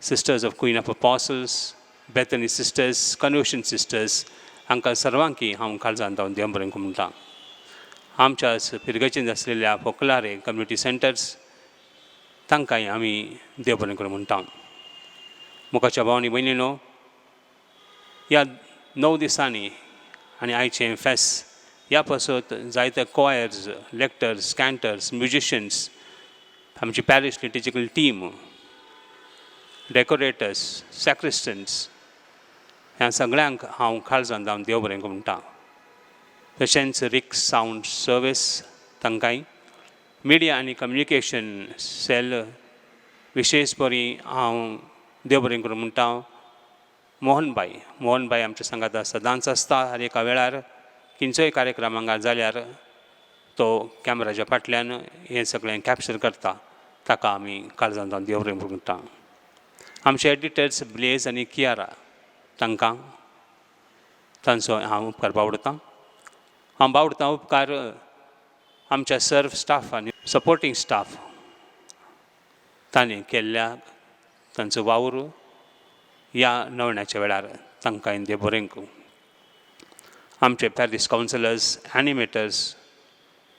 Sisters of Queen of Apostles, Bethany Sisters, Conversion Sisters हांकां सर्वांकी हांव काळजांत दावन देव बरें करूं म्हणटा. आमच्या पिरगजीन आसलेल्या फोकलारे कम्युनिटी सेंटर्स तांकांय आमी देव बरें करूं म्हणटा. मोगाच्या भावांनी भयणीनो, ह्या 9 दिसांनी आनी आयचें फेस्त ह्या पासत जायते कॉयर्स, लेक्टर्स, कॅन्टर्स, म्युजिशियन्स, आमची पॅरिश लिटिजिकल टीम, डेकोरेटर्स, सॅक्रिस्टन्स ह्या सगळ्यांक हांव काळजांत दावन देव बरें करूं म्हणटा. तशेंच रिक्स सावंड सर्वीस तांकांय, मिडिया आनी कम्युनिकेशन सेल विशेश बरी हांव देव बरें करूं म्हणटा. मोहनबाई आमच्या सांगात सदांच आसता. आनी एका वेळार खंयचोय कार्यक्रम हांगा जाल्यार तो कॅमेराच्या फाटल्यान हें सगळें कॅप्चर करता. ताका आमी काळजांत दावन देव बरें करूं म्हणटा. आमचे एडिटर्स ब्लेज आनी कियारा तांकां तांचो हांव उपकार बावडतां. हांव बावडतां उपकार आमच्या सर्व स्टाफ आनी सपोर्टींग स्टाफ तांणी केल्ल्या तांचो वावर ह्या नोवेनाच्या वेळार तांकांय देव बरें करूं. आमचे पॅरिश कावन्सिलर्स, एनिमेटर्स,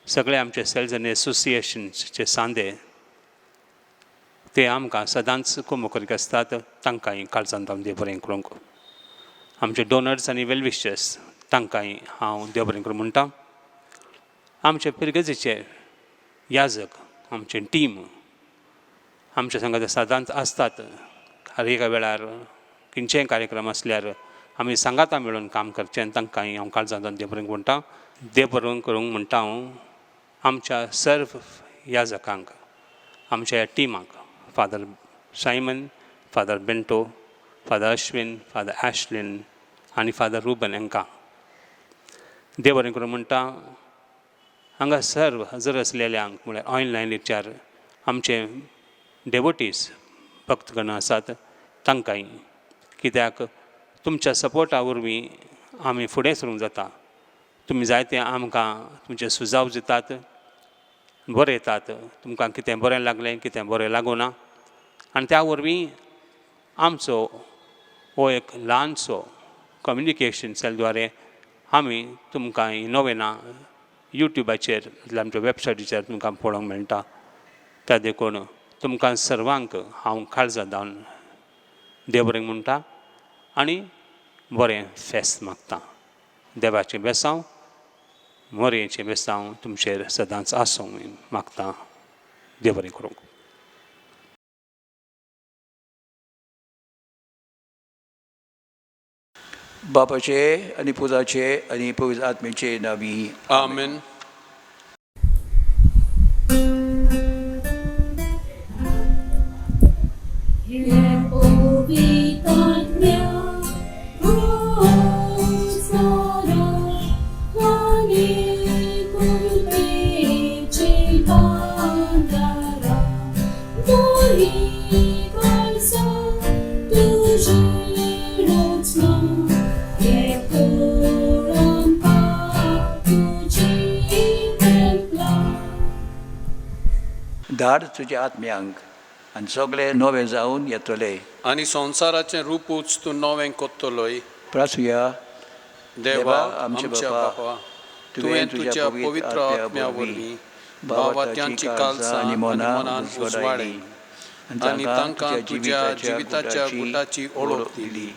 सगळे आमचे सेल्स आनी एसोसिएशन्सचे सांदे ते आमकां सदांच कुमकुरीक आसतात. तांकांय काळजांत दावन देव बरें करूंक. आमचे डोनर्स आनी वेलविशर्स तांकांय हांव देव बरें करूं म्हणटा. आमचे पिरगजीचे याजक, आमचे टीम आमच्या संगात सदांच आसतात. हर एका वेळार खंयचेय कार्यक्रम आसल्यार आमी सांगाता मेळून काम करचें आनी तांकांय हांव काळजांतल्यान देव बरें म्हणटा. देव बरें करूंक म्हणटा हांव आमच्या सर्व याजकांक, आमच्या ह्या टिमाक, Father Simon, Father Bento, Father Ashwin, Father Ashlin आनी फादर रुबन हांकां देव बरें करूं म्हणटा. हांगा सर्व हजर असलेल्यांक म्हळ्यार ऑनलायनीचेर आमचे डेवोटीज भक्तगण आसात तांकांय, कित्याक तुमच्या सपोर्टा वरवीं आमी फुडें सरूंक जाता. तुमी जायते आमकां तुमचे सुजाव दितात, बरयतात, तुमकां कितें बरें लागलें, कितें बरें लागूं ना, आनी त्या वरवीं आमचो हो एक ल्हानसो कम्युनिकेशन सेलद्वारे आमी तुमकां नोवेना यूट्यूबाचेर आमच्या वेबसायटीचेर तुमकां पळोवंक मेळटा. त्या देखून तुमकां सर्वांक हांव काळजां दावन देव बरें म्हणटा आनी बरें फेस्त मागता. देवाचें बेसांव, मोरयेचें बेसांव तुमचेर सदांच आसूं मागता. देव बरें करूं. बापाचे आनी पुताचे आनी पवित्र आत्म्याचे नांवी. आमेन. धाड तुज्या आत्म्यांक आनी सगळे नवें जावन येतले. आनी संवसाराचें रूपूच तूं नवें कोत्तलोय. प्रार्थुया. देवा आमच्या बापा, तुवें तुज्या पवित्र आत्म्या वरवीं भावात्यांची कालसां आनी मनान उजवाडली आनी तांकां तुज्या जिविताच्या गुटाची ओळख दिली.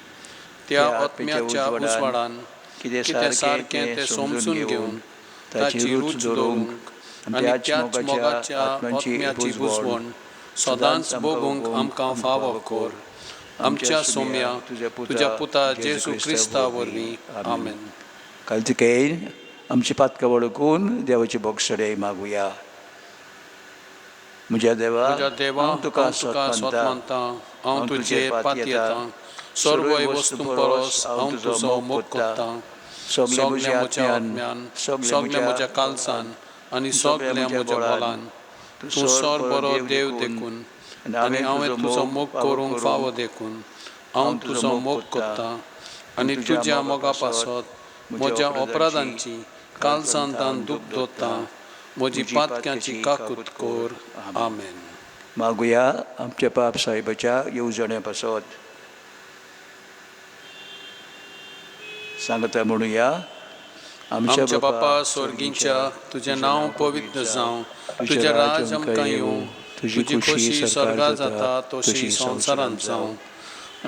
त्या आत्म्याच्या उजवाडान कितें सारकें तें समजून घेवन ताची रूच धरूंक आनी त्याच मोगाच्या आत्म्याची बुजवण सदांच भोगूंक आमकां फावो कर. आमच्या सोम्या तुज्या पुता जेजू क्रिस्ता वरवीं. आमेन. कालतिकेन आमची पातकां वळखून देवाची बोगसडे मागुया. म्हज्या देवा, हांव तुका स्वत मानता. हांव तुजे पाती येता. सर्वय वस्तू परस हांव तुजो मोग कोत्ता. सगल्या म्हज्या आत्म्यान, सगल्या म्हज्या कालसान आनी सगल्या म्हज्या बोलान तूं सर बरो देव देखून आनी हांवें तुजो मोग करूंक फावो देखून हांव तुजो मोग कोत्ता आनी तुज्या मोगा पासत म्हज्या अपराधांची कालसांतान दूख दोत्ता. म्हजी पातक्यांची काकूट कर. आमेन. मागुया आमच्या बाप साहेबाच्या येवजण्या पासत. सांगता म्हणुया. आमच्या बापा स्वर्गींच्या, तुजें नांव पवित्र जावं. तुजें राज आमकां येवं. तुजी खोशी स्वर्गांत जाता तशी संवसारांत जावं.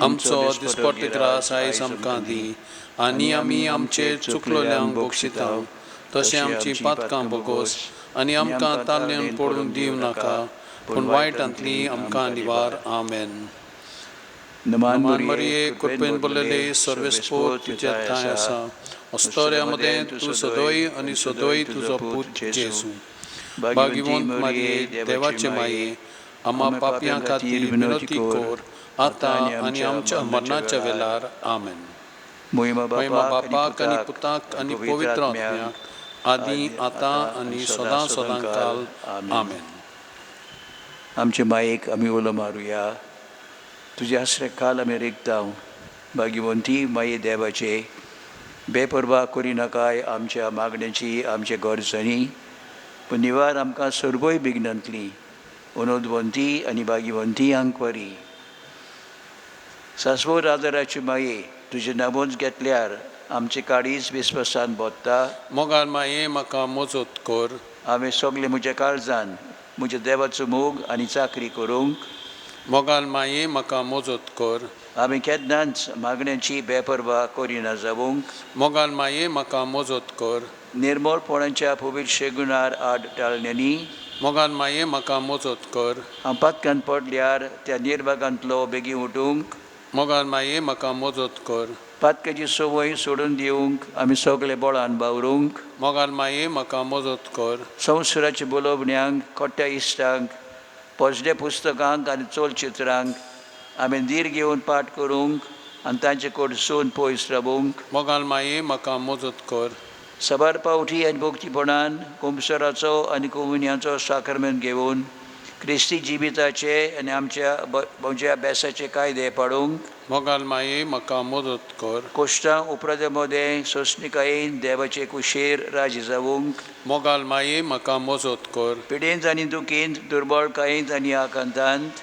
आमचो दिसपट्टो त्रास आयज आमकां दी आनी आमी आमचे चुकलोल्यांक बक्षिता तशें आमची पातकां बोगोस आनी आमकां ताल्ल्यान पडून दिवं नाका पूण वायटांतली आमकां निवार. आमेन. नमान मरिये, कृपेन भरलेले, सर्वेस्पोर तुज्या ठाय आसा. अस्तोऱ्यामध्ये तूं सदोय आनी सदोय तुजो पूत जेजू. भाग्यवंत मारये, देवाचे माये, आम्हा पापयां खातीर विनंती कर आतां आनी आमच्या मरणाच्या वेळार. आमेन. महिमा बापाक आनी पुताक आनी पवित्र आत्म्याक आदी आतां आनी सदां सदां काल. आमेन. आमचे मायेक आमी उलो मारुया. तुजे आसरे काल आमी रेखता. भाग्यवंती माये देवाचे, बेपरवा करी नाकाय आमच्या मागण्यांची, आमच्या गरजांनी, पूण निवार आमकां सर्वय बिगनांतली. उनोदवंती आनी भाग्यवंती आंकवारी. सासवो राजराची माये, तुजे नमोज घेतल्यार आमचे काळीज विस्वासान बोत्ता. मोगान माये म्हाका मोजत कर. हांवें सगळे म्हज्या काळजान म्हज्या देवाचो मोग आनी चाकरी करूंक. मोगान माये म्हाका मोजत कर. हांवें केन्नाच मागण्यांची बेपरवा करिना जावंक. मोगान माये म्हाका मोजत कर. निर्मळपणाच्या पवित्र शेगुणार आड टाळण्यांनी. मोगान माये म्हाका मोजत कर. हांव पातकान पडल्यार त्या निर्वागांतलो बेगीन उठूंक. मोगान माये म्हाका मोजत कर. पातकाची सवय सोडून दिवंक आमी सगळे बळान बावरूंक मोगाल माये म्हाका मजत कर. संवसाराच्या बोलोवण्यांक खोट्या इश्टांक पोजड्या पुस्तकांक आनी चोलचित्रांक आमी धीर घेवन पाठ करूंक आनी तांचे कडसून पयस रावूंक मोगाल माये म्हाका मजत कर. सबार पावटी आनी भोगतीपणान कुंभसराचो आनी कोमुनियाचो साक्रमेंत घेवन क्रिस्ती जिविताचे आनी आमच्या अभ्यासाचे कायदे पाडूंक मोगाल माये म्हाका मदत कर. कोश्टां उपरादे मदें सोंसणिकायेन देवाचे कुशीर राजी जावूंक मोगाल माये म्हाका मजत कर. पिडेंत आनी दुखींत दुर्बळकायेंत आनी आकांतांत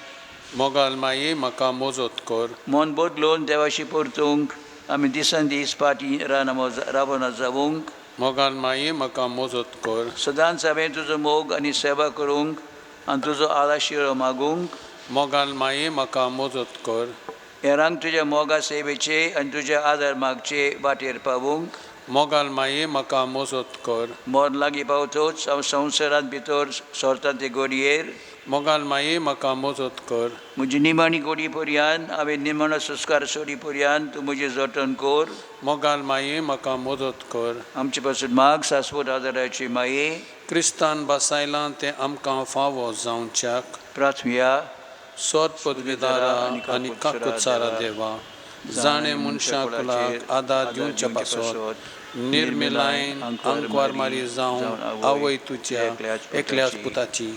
मोगाल माये म्हाका मजत कर. मन बदलून देवाशी परतूंक आमी दिसान दीस फाटीं रावना जावूंक मोगाल माये म्हाका मजत कर. सदांच हांवें तुजो मोग आनी सेवा करूंक आनी तुजो आलाशिरो मागूंक मोगाल माये म्हाका मजत कर. हेरांक तुज्या मोगा सेवेचे आनी तुज्या आदार मागचे वाटेर पावूंक मोगाल माये म्हाका मजत कर. मोर लागीं पावतोच हांव संवसारांत भितर सोरता ते घडयेर मोगाल माये म्हाका मजत कर. म्हजी निमाणी घडी पर्यंत हांवें निमाणो संस्कार सोडी पर्यंत तूं म्हजें जतन कर. मोगाल माये म्हाका मदत कर. आमचे पासून माग सासवत आदाराची माये क्रिस्तान बसायलां तें आमकां फावो जावच्याक प्रार्थया सोद पदवीदारा आनी काकुत्सारा देवा जाणे मनशा कुलाक आदार दिवचे पासत निर्मिलायन आंकवार मारी जावन आवय तुज्या एकल्याच पुताची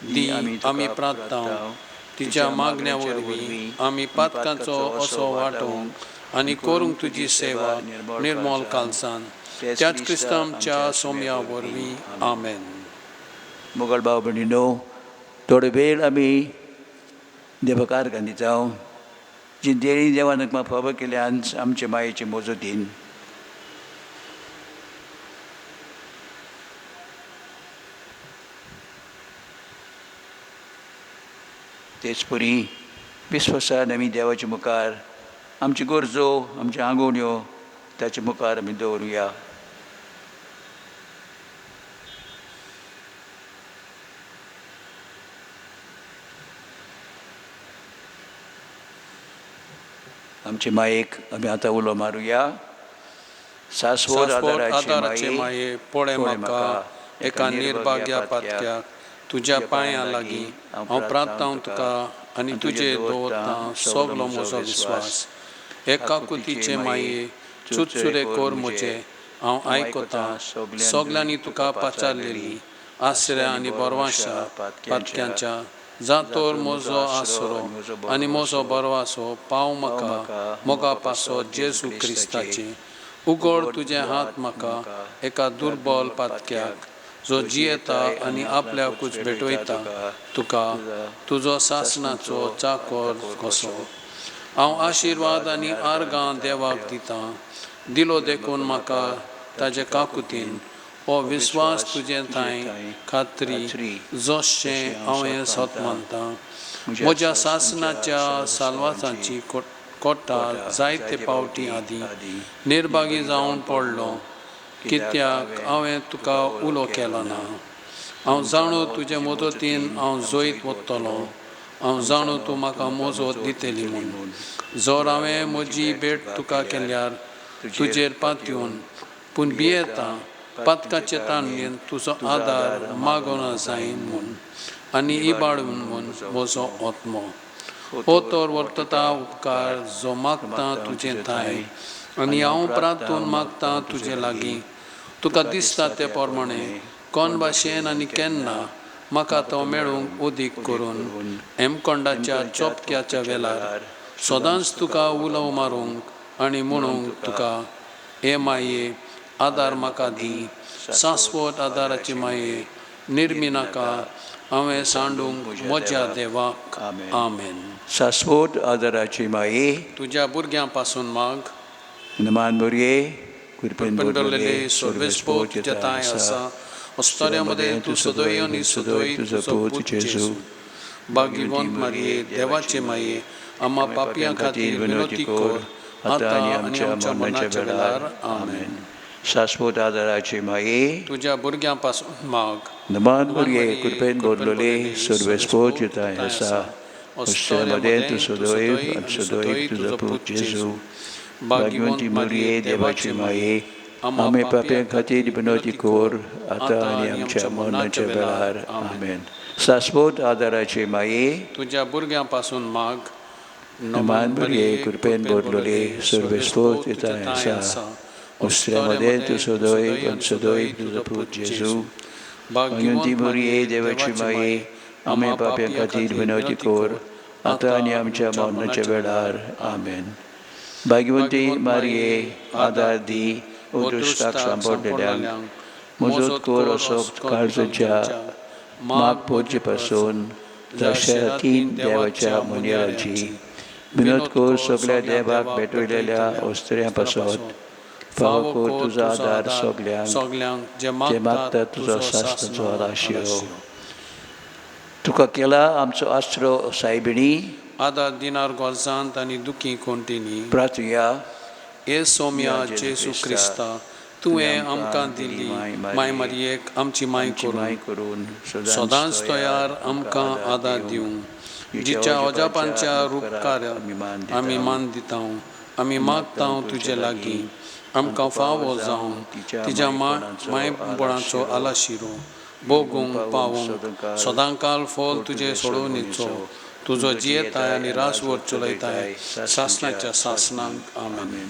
दी आमी प्रार्थना तिच्या मागण्या वरवीं आमी पातकांचो असो वांटोवंक आनी करूंक तुजी सेवा निर्मोल कालसान त्याच क्रिस्तांच्या सोम्या वरवीं आमेन. मोगल भाव भयणीनो थोडो वेळ आमी देवाकार घालिता जी देणी देवान म्हाका फावो केल्यान आमचे मायेचे मोजतीन तेच परी विस्वासान आमी देवाच्या मुखार आमची गरजो आमच्या आंगवण्यो ताचे मुखार आमी दवरुया. आमचे मायेक आमी आतां उलो मारुया. सासवड आदाराचे माये पळय म्हाका एका निर्भाग्या पातक्याक तुज्या पांयां लागीं हांव प्रार्थना तुका आनी तुजे दवरता सगलो म्हजो विस्वास. एका कुतीचे माये चुचुरे कोर म्हजे हांव आयकतां सगल्यांनी तुका पाचारलेली आसऱ्या आनी बरवाशा पातक्यांच्या जातोर म्हजो आसरो आनी म्हजो बरवासो पाव म्हाका मोगा पासो जेजू क्रिस्ताचे. उगड तुजे हात म्हाका एका दुर्बल पातक्याक जो जियेता आनी आपल्याकूच भेटयता तुका तुजो सासणाचो चाकर कसो. हांव आशिर्वाद आनी आर्गां देवाक दितां दिलो देखून म्हाका ताजे काकुतीन हो विस्वास तुजे थंय खात्री जशें हांवें सत मानतां. म्हज्या सासणाच्या साल्वासाची कोट्टा जायते फावटी आदीं निर्भागी जावन पडलो कित्याक हांवें तुका उलो केलो ना. हांव जाणू तुजे मदतीन हांव जोयत वतलो. हांव जाणू तूं म्हाका मजत दितली म्हूण. जर हांवें म्हजी भेट तुका केल्यार तुजेर पातयून पूण भियेता पातकाचे ताणेन तुजो आदार मागोना जायन म्हूण आनी इबाडून म्हूण म्हजो आत्मो. हो तर वर्तता उपकार जो मागता तुजे थंय आनी हांव प्रार्थून मागता तुजे लागीं. तुका दिसता ते प्रमाणे कोण भाशेन आनी केन्ना म्हाका तो मेळूंक उदीक करून हेमकोंडाच्या चोपक्याच्या वेळार सदांच तुका उलो मारूंक आनी म्हणूंक तुका हे माये आदार म्हाका दी. सासवत आदाराची माये निर्मी नाका हांवें सांडूंक म्हज्या देवाक आमेन. सासवत आदाराची माये तुज्या भुरग्यां पासून माग नमान बरये कृपेन पंडलेले सर्वेस्पो तुज्या ताय आसा अस्तऱ्यामध्ये तूं सदय आनी सदय तुजो पूत जेजू. भाग्यवंत मारये देवाचे माये आम्हा पापयां खातीर विनोती कर आतां आनी आमच्या मरणाच्या वेळार आमेन. शाश्वत आदाराची माये तुज्या भुरग्यां पासून माग नमान बरये कृपेन बोरलोले सर्वेस्पो जिताय आसा अस्तऱ्यामध्ये तूं सदैव आनी सदैव तुजो पूत जेजू. भाग्यवंती मरिये देवाची माये आम्ही पाप्यां खातीर विनवती कोर आता आनी आमच्या मरणाच्या वेळार आमेन. शाश्वत आदाराचे माये तुझ्या भुरग्यां पासून माग. नमान बरये कृपेन भरलोले सर्वेस्पोत येता आसा उस्त्र्यामध्ये तू सदोय पण सदोय तुझा पूत जेजू. भाग्यवंती मरिये देवाची माये आम्ही पाप्यां खातीर विनवती कोर आता आनी आमच्या मरणाच्या वेळार आमेन. भाग्यवंती मारिये आदार दी उदुश्टाक सांपडलेल्यांक मजत कोर असो काळजाच्या माग पोरचे पासून जशा तीन देवाच्या मुनियाची विनोद कोर सगळ्या देवाक भेटवलेल्या ओस्त्र्यां पासत फावो कोर तुझा आदार सगल्यांक जे मागता तुजो शास्त्राचो आलाशिरो. तुका केला आमचो आसरो सायबिणी आदार दिनार गोरजांत आनी दुखी कोंटिनी. प्रार्थया ए सोम्या जेसू क्रिस्ता तुवें आमकां दिल्ली माय मारयेक आमची माय करून सदांच तयार आमकां आदार दिवंक जिच्या अजापांच्या रूपकाराक आमी मान दिता. आमी मागता तुजे लागीं आमकां फावो जावन तिच्या मायपणाचो आलाशिरो भोगूंक पावूंक सदांकाल फोल तुजे सोडवणेचो तुजो जियेताय आनी रासवर चलयताय सासणाच्या सासनांक आमेन.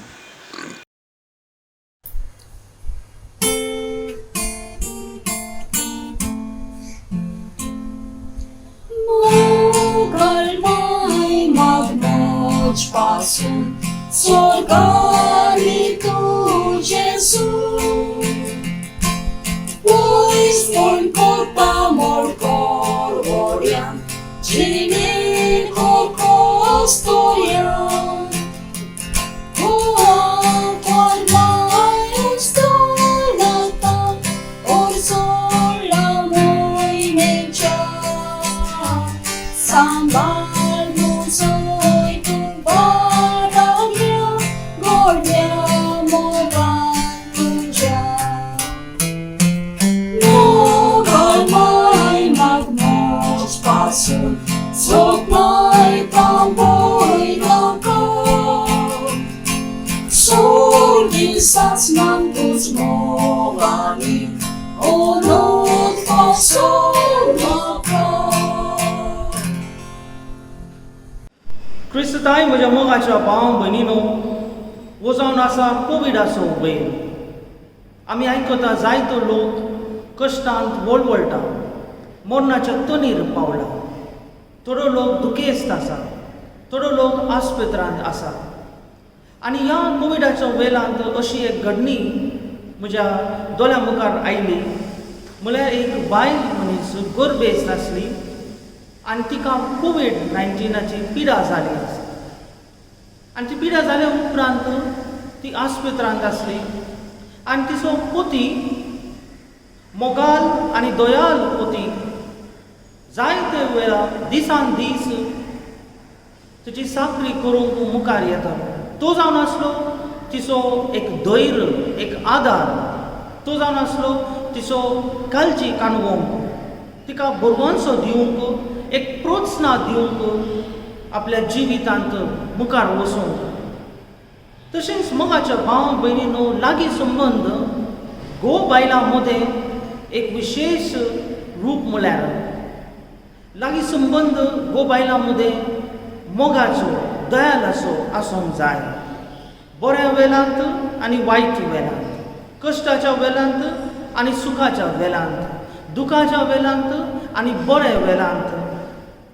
Pasun sorgani tu Jesus, pois non corta mor corvorian, cine cor costorian, qual mai ustonata, or sola moi mecha, sambal Sopnai tamboi lakau, sorgi sasnan tus mogani, onot pasol lakau. क्रिस्ताय म्हज्या मोगाच्या भाव भयणीनो वो जावन आसा कोविडाचो वेळ. आमी आयकता जायतो लोक कश्टांत वळवळटा, मरणाच्या तोणीर पावला. थोडो लोक दुखेस्त आसा, थोडो लोक आस्पत्रांत आसा. आनी ह्या कोविडाच्या वेळांत अशी एक घडणी म्हज्या दोळ्या मुखार आयली. म्हळ्यार एक बायल मनीस गर्भेस्त आसली आनी तिका कोविड-19ची पिडा जाली आसा. आनी ती पिडा जाल्या उपरांत ती आस्पत्रांत आसली आनी तिचो पती मोगाल आनी दयाल पती जायते वेळा दिसान दीस तुजी साकरी करूंक मुखार येता. तो जावन आसलो तिचो एक धैर्य, एक आदार. तो जावन आसलो तिचो काळजी काणवंक, तिका भरवंसो दिवंक, एक प्रोत्साहन दिवंक, आपल्या जिवितांत मुखार वचूंक. तशेंच मोगाच्या भाव भयणीनो लागीं संबंद घोव बायलां मदें एक विशेष रूप म्हळ्यार लागीं संबंद घोव बायलां मदें मोगाचो दयालाचो आसूंक जाय. बऱ्या वेळांत आनी वायट वेळांत, कश्टाच्या वेळांत आनी सुखाच्या वेळांत, दुखाच्या वेळांत आनी बऱ्या वेळांत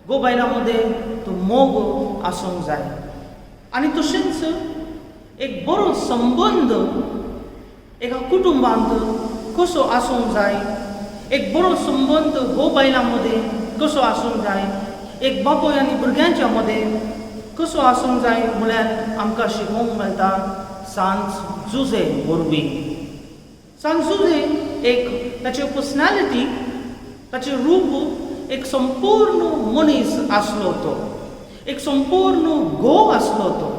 घोव बायलां मदें तो मोग आसूंक जाय. आनी तशेंच एक बरो संबंध एका कुटुंबांत कसो आसूंक जाय, एक बरो संबंध घोव बायलां मदें कसो आसूंक जाय, एक बापोय आनी भुरग्यांच्या मदें कसो आसूंक जाय म्हळ्यार आमकां शिकोवंक मेळटा सांत जुजे वरवीं. सांत जुजे एक ताची पर्सनॅलिटी, ताचें रूप एक संपूर्ण मनीस आसलो तो, एक संपूर्ण घोव आसलो तो,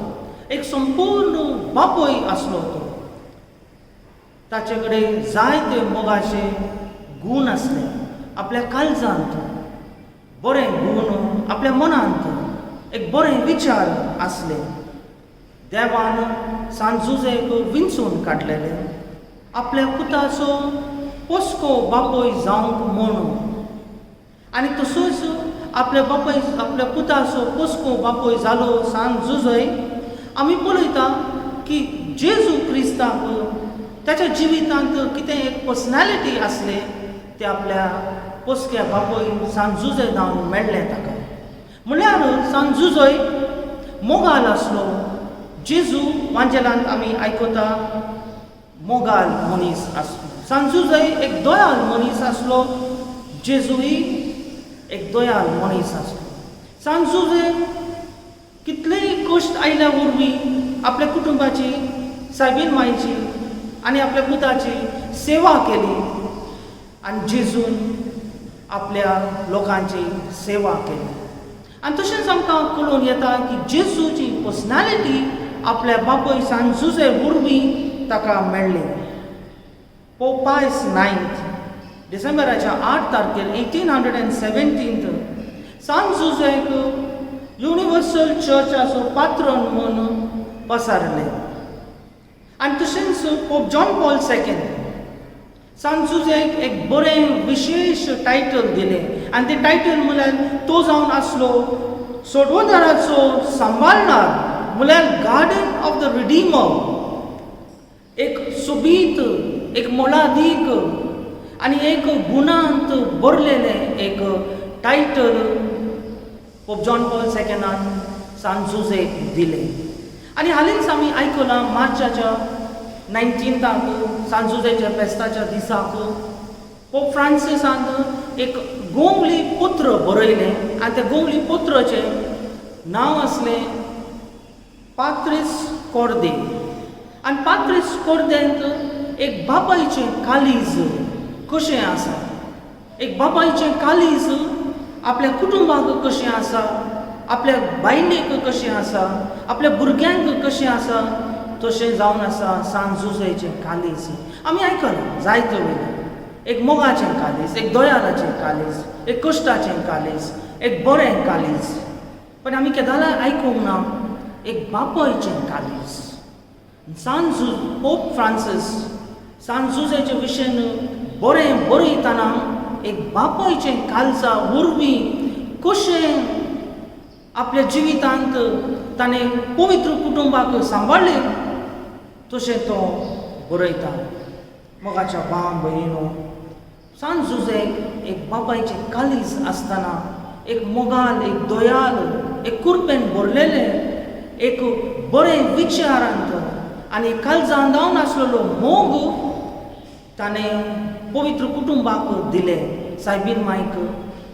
एक संपूर्ण बापोय आसलो तो. ताचे कडेन जायते मोगाचे गूण आसले. आपल्या काळजांत बरे गूण, आपल्या मनांत एक बरे विचार आसले. देवान सांजुजेक विंचून काडलेले आपल्या पुताचो पोस्को बापोय जावंक म्हूण आनी तसोच आपल्या पुताचो पोस्को बापोय जालो सांजुजय आमी पळयता की जेजू क्रिस्ताक त्याच्या जिवितांत कितें एक पर्सनॅलिटी आसले ते आपल्या पोस्क्या बापोय सांजुजय जावन मेळ्ळें ताका म्हळ्यार सांजुजय मोगाल आसलो जेजू वांजेलांत आमी आयकता मोगाल मनीस आसलो सांजुजय एक दोयाल मनीस आसलो जेजूय एक दोयाल मनीस आसलो सांजुजय कितलेय कश्ट आयल्या वरवीं आपल्या कुटुंबाची सायबीन मायची आनी आपल्या पुताची सेवा केली आनी जेजून आपल्या लोकांची सेवा केली आनी तशेंच आमकां कळून येता की जेजूची पर्सनॅलिटी आपल्या बापोय सांजुजे वरवीं ताका मेळ्ळी पोप पायस IX डिसेंबराच्या 8 तारखेर 1817 सांजुजेक युनिवर्सल चर्चाचो पात्रण म्हणून पसारले आनी तशेंच पोप जॉन पॉल II सांजुजेक एक बरें विशेश टायटल दिलें आनी तें टायटल म्हळ्यार तो जावन आसलो सोडवदाराचो सांबाळणार म्हळ्यार गार्डन ऑफ द रिडीमर एक सोबीत एक मोलादीक आनी एक गुणांत भरलेलें एक title pope John Paul II सांजुजेक दिलें आनी हालींच आमी आयकलां मार्चाच्या 19 सांजुजेच्या फेस्ताच्या दिसाक पोप फ्रांसिसान एक गोंगली पत्र बरयलें आनी त्या गोंगली पत्राचें नांव आसलें पात्रीस कोर्दे आनी पात्रीस कोर्देंत एक बापायचें कालीज कशें आसा एक बापायचें कालीज आपल्या कुटुंबाक कशें आसा आपल्या बायलेक कशें आसा आपल्या भुरग्यांक कशें आसा तशें जावन आसा सांजुजेचें कालीज आमी आयकलां जायते वेळार एक मोगाचें कालीज एक दोयालाचें कालीज एक कश्टाचें कालीज एक बरें कालीज पण आमी केदांय आयकूंक ना एक बापायचें कालीज पोप फ्रांसीस सांजुजेच्या विशयन बरें बरयतना एक बापायचें कालजा वरवीं कशें आपल्या जिवितांत ताणें पवित्र कुटुंबाक सांबाळलें तशें तो बरयता मोगाच्या भाव भयणीनो सांजुजेक एक बापायचें कालीज आसतना एक मोगाल एक दोयाल एक कुरपेन भरलेलें एक बरें विचारांत आनी काळजांत जावन आसलेलो मोग ताणें पवित्र कुटुंबाक दिलें सायबीन मायक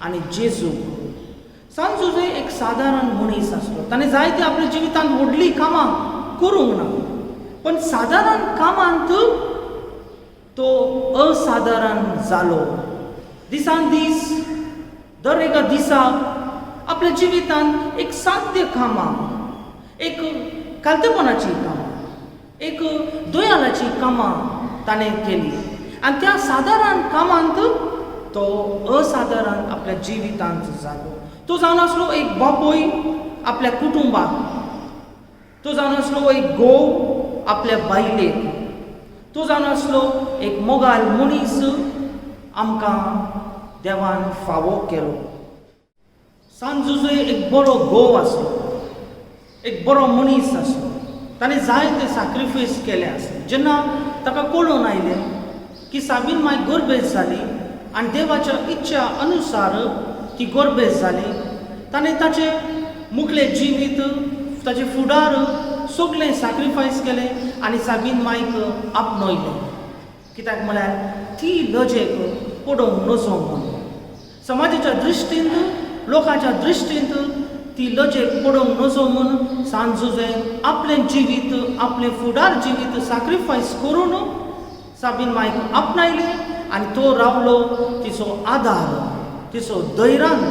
आनी जेजूक सांजुजे एक सादारण मनीस आसलो ताणें जायती आपल्या जिवितांत व्हडलीं कामां करूंक ना पण सादारण कामांत तो असादारण जालो दिसान दीस दर एका दिसाक आपल्या जिवितांत एक साध्य कामां एक कालतेपणाची कामां एक दोयालाची कामां ताणें केली आनी त्या सादारण कामांत तो असादारण आपल्या जिवितांत जालो तो जावन आसलो एक बापोय आपल्या कुटुंबाक तो जावन आसलो एक घोव आपल्या बायलेक तो जावन आसलो एक मोगाल मनीस आमकां देवान फावो केलो सांजुजे एक बरो घोव आसलो एक बरो मनीस आसलो ताणें जायते सॅक्रिफायस केले आसले जेन्ना ताका कळून आयलें की साबीन माय गर्भेस जाली आनी देवाच्या इच्छा अनुसार ती गर्भेस जाली ताणें ताचें मुखलें जिवीत ताचें फुडार सगळें सॅक्रिफायस केलें आनी साबीन मायक आपणयलें कित्याक म्हळ्यार ती लजेक पडोवंक नजो म्हणून समाजाच्या दृश्टींत लोकांच्या दृश्टींत ती लजेक पडोवंक नजो म्हणून सांजुजेन आपलें जिवीत आपलें फुडार जिवीत सॅक्रिफायस करून साबीन मायक आपणायलें आनी तो रावलो तिचो आदार तिचो धैर्यान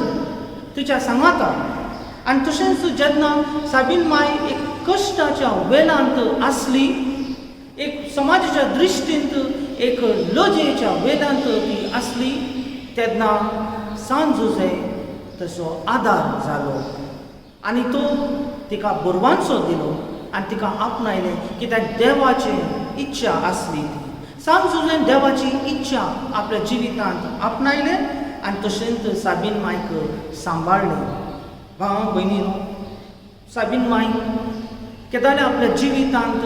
तिच्या सांगाता आनी तशेंच जेन्ना साबीन माय एक कश्टाच्या वेलांत आसली एक समाजाच्या दृश्टींत एक लजेच्या वेलांत ती आसली तेन्ना सांजुजे तसो आदार जालो आनी तो तिका बरवांचो दिलो आनी तिका आपणायलें कित्याक देवाची इच्छा आसली ती. सांग झुजेन देवाची इच्छा आपल्या जिवितांत आपणायलें आनी तशेंच साबीन मांयक सांबाळलें. भावां भयणीनो, साबीन मांय केदालें आपल्या जिवितांत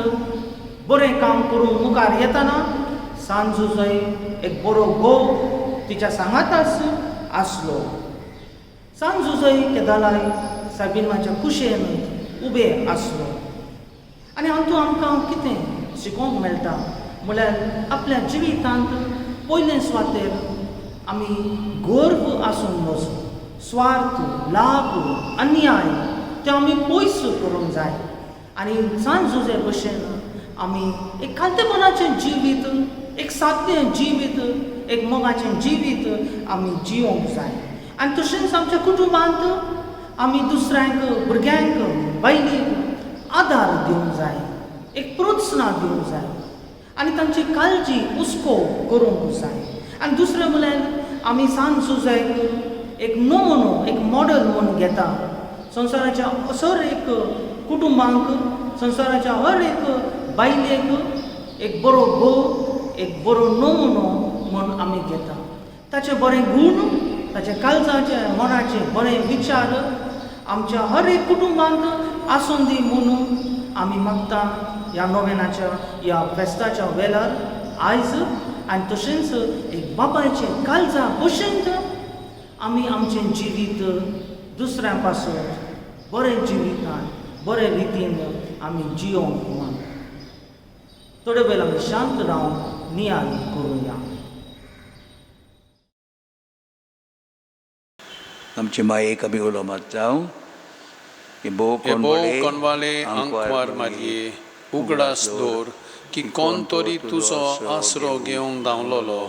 बरें काम करून मुखार येताना सांजुजय एक बरो घोव तिच्या सांगाताच आसलो. सांजुजय केदालाय साबीन मांयच्या कुशेन उबे आसलो. आनी हातूंत आमकां कितें शिकोवंक मेळटा म्हळ्यार आपल्या जिवितांत पयले सुवातेर आमी गर्व आसूंक नजो. स्वार्थ, लाभ, अन्याय ते आमी पयस करूंक जाय. आनी सांजुजे भशेन आमी एक खालतेपणाचें जिवीत, एक सादें जिवीत, एक मोगाचें जिवीत आमी जिवंक जाय. आनी तशेंच आमच्या कुटुंबांत आमी दुसऱ्यांक, भुरग्यांक, बायलेक आदार दिवंक जाय, एक प्रोत्साहन दिवंक जाय आनी तांची काळजी हुस्को करूंक जाय. आनी दुसरें म्हळ्यार आमी सांजुजायक एक नमुनो, एक मॉडल म्हणून घेता. संवसाराच्या हर एक कुटुंबांक, संवसाराच्या हर एक बायलेक एक बरो घोव, एक बरो नमुनो म्हूण आमी घेता. ताचे बरें गुण, ताचे काळजाचे, मनाचे बरे विचार आमच्या हर एक कुटुंबांत आसूं दी म्हणून आमी मागता ह्या नोवेनाच्या, ह्या फेस्ताच्या वेळार आयज. आनी तशेंच एक बापायचे काळजा भशेन आमी आमचें जिवीत दुसऱ्यां पासून बरें जिवितान, बरे रितीन आमी जियोंक म्हण. थोडे वेळ आमी शांत रावन नियाळ करुया. आमचे मायेक आमी उलो मारतां. एबो कोनवाले आंकवार मारये उगडास दवर की कोण तरी तुजो आसरो घेवंक धांवलोलो,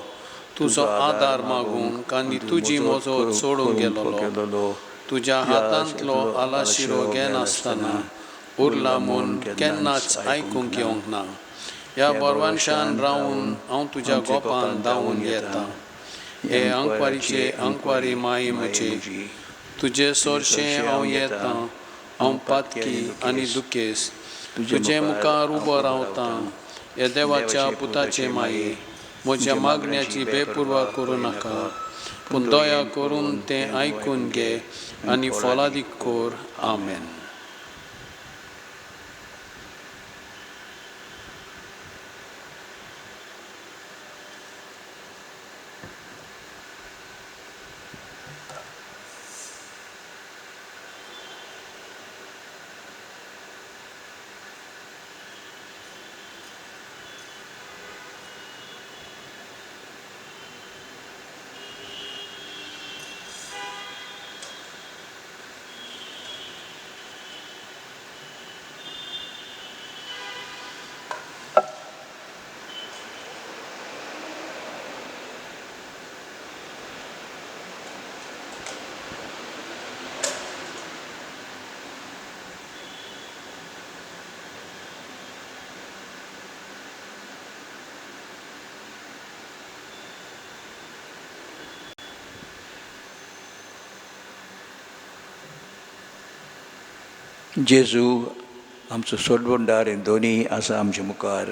तुजो आदार मागूंक आनी तुजी मजत सोडूंक गेलोलो. तुज्या हातांतलो आलाशिरो घेनासतना उरला म्हूण केन्नाच आयकूंक येवंक ना. ह्या बोरवानशान रावून हांव तुज्या गोपान धांवून येता. हे आंकवारीचे आंकवारी माई म्हजे, तुजे सोरशें हांव येतां. हांव पातकी आनी दुखेस तुजे मुखार उबो रावतां. हे देवाच्या पुताचे माये, म्हज्या मागण्याची बेपुरवा करूं नाका, पूण दया करून तें आयकून घे आनी फलादीक कोर. आमेन. जेजू आमचो सोडवणदार हे दोनी आसा आमच्या मुखार.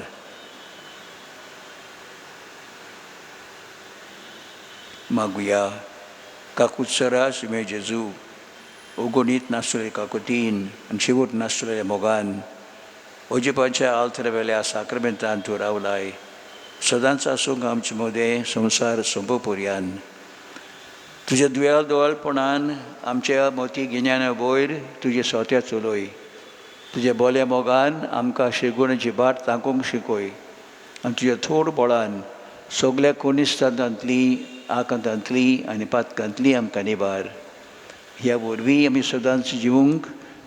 मागुया. काकुत्सरास मे जेजू, ओगोनीत नासलेले काकुतीन आनी शेवट नासलेल्या मोगान ओजेपाच्या आल्तऱ्या वेल्या साक्रमेंतान तूं रावलाय. सदांच आसूंक आमचे मोदें संवसार सोंपोपर्यान. तुज्या दुयाल दोळपणान आमच्या मोती गिन्याना वयर तुजे सोत्या चलोय. तुज्या बोल्या मोगान आमकां शेगुणाची बाट तांकूंक शिकय. आनी तुज्या थोड बोळान सगल्या कोनिस्तांतली, आकांतांतली आनी पातकांतली आमकां निबार. ह्या वरवीं आमी सदांच जिवंक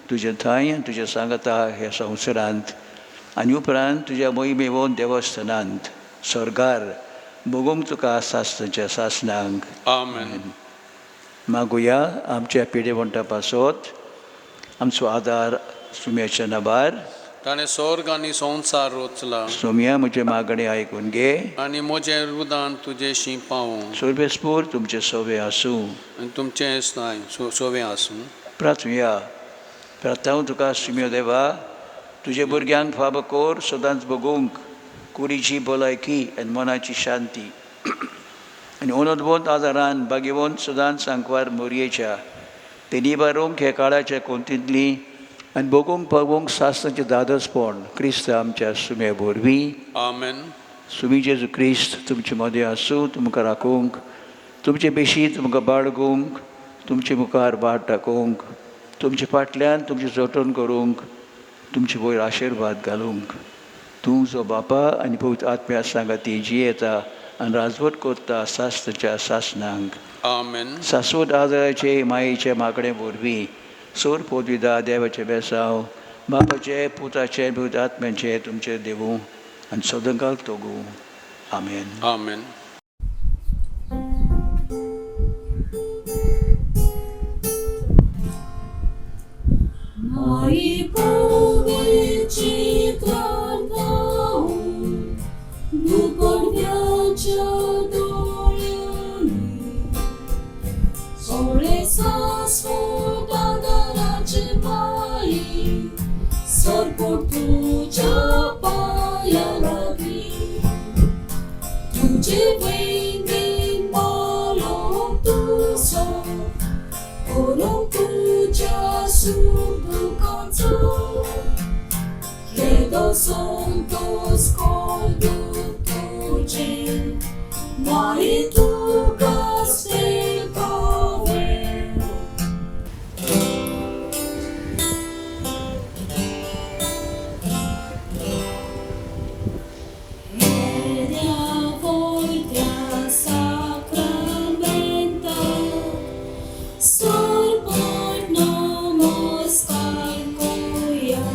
तुज्या थंय आनी तुज्या सांगाता ह्या संवसारांत आनी उपरांत तुज्या मोहिमेवोन देवस्थानांत स्वर्गार भोगूंक तुका सासनाच्या सासनांक. आमेन. मागुया. आमच्या पिडेवंटा पासत आमचो आदार सुम्याच्या नबार. ताणें स्वर्ग आनी संवसार रचला. सोम्या म्हजे मागणे आयकून घे आनी म्हजें रुदान तुजे शी पावूं. सोर्बेस्पूर तुमचे सोवे आसूं आनी तुमचें सोवें आसूं. प्रार्थुया. प्रार्थना तुका सुम्यो देवा, तुझे भुरग्यांक फाब कोर सदांच बगूंक कुडीची भलायकी आनी मनाची शांती आनी ओनोदवंत आजारान बागेवंत सदांच सांकवार मोरयेच्या ते निबारूंक हे काळाच्या कोंतींतली आनी बगूंक पळोवंक सासनाचें दादसपण क्रिस्त आमच्या सुमे वरवीं आमेन. सुमी जेजू क्रिस्त तुमचे मदें आसूं तुमकां राखूंक तुमचे बेशी तुमकां बाळगूंक तुमचे मुखार बाट टाकूंक तुमचे फाटल्यान तुमचे जोटण करूंक तुमचे वयर आशिर्वाद घालूंक तूं जो बापा आनी पवित्र आत्म्या सांगाती जियेता आनी राजवट कोत्ता सासनाच्या सासनांक आमेन. शाश्वत आदाराचे मायेच्या मागणे वरवीं सोर पोदविदा देवाचे बेसांव बापाचे पुताचे पवित्र आत्म्याचे तुमचे देवूं आनी सदांकाल तोगूं आमेन. आमेन. Moi powieci kartał, duporwiacia dolioni, Olesa swoda daraczy mai, sorportucia pajalabi, tudzie wejmin balon tu so, Orong tuja sudu kanto, Credo santos coldo tuje, Mari tu castel power. Eria voitia sacramenta, Sorbot namaskar koya,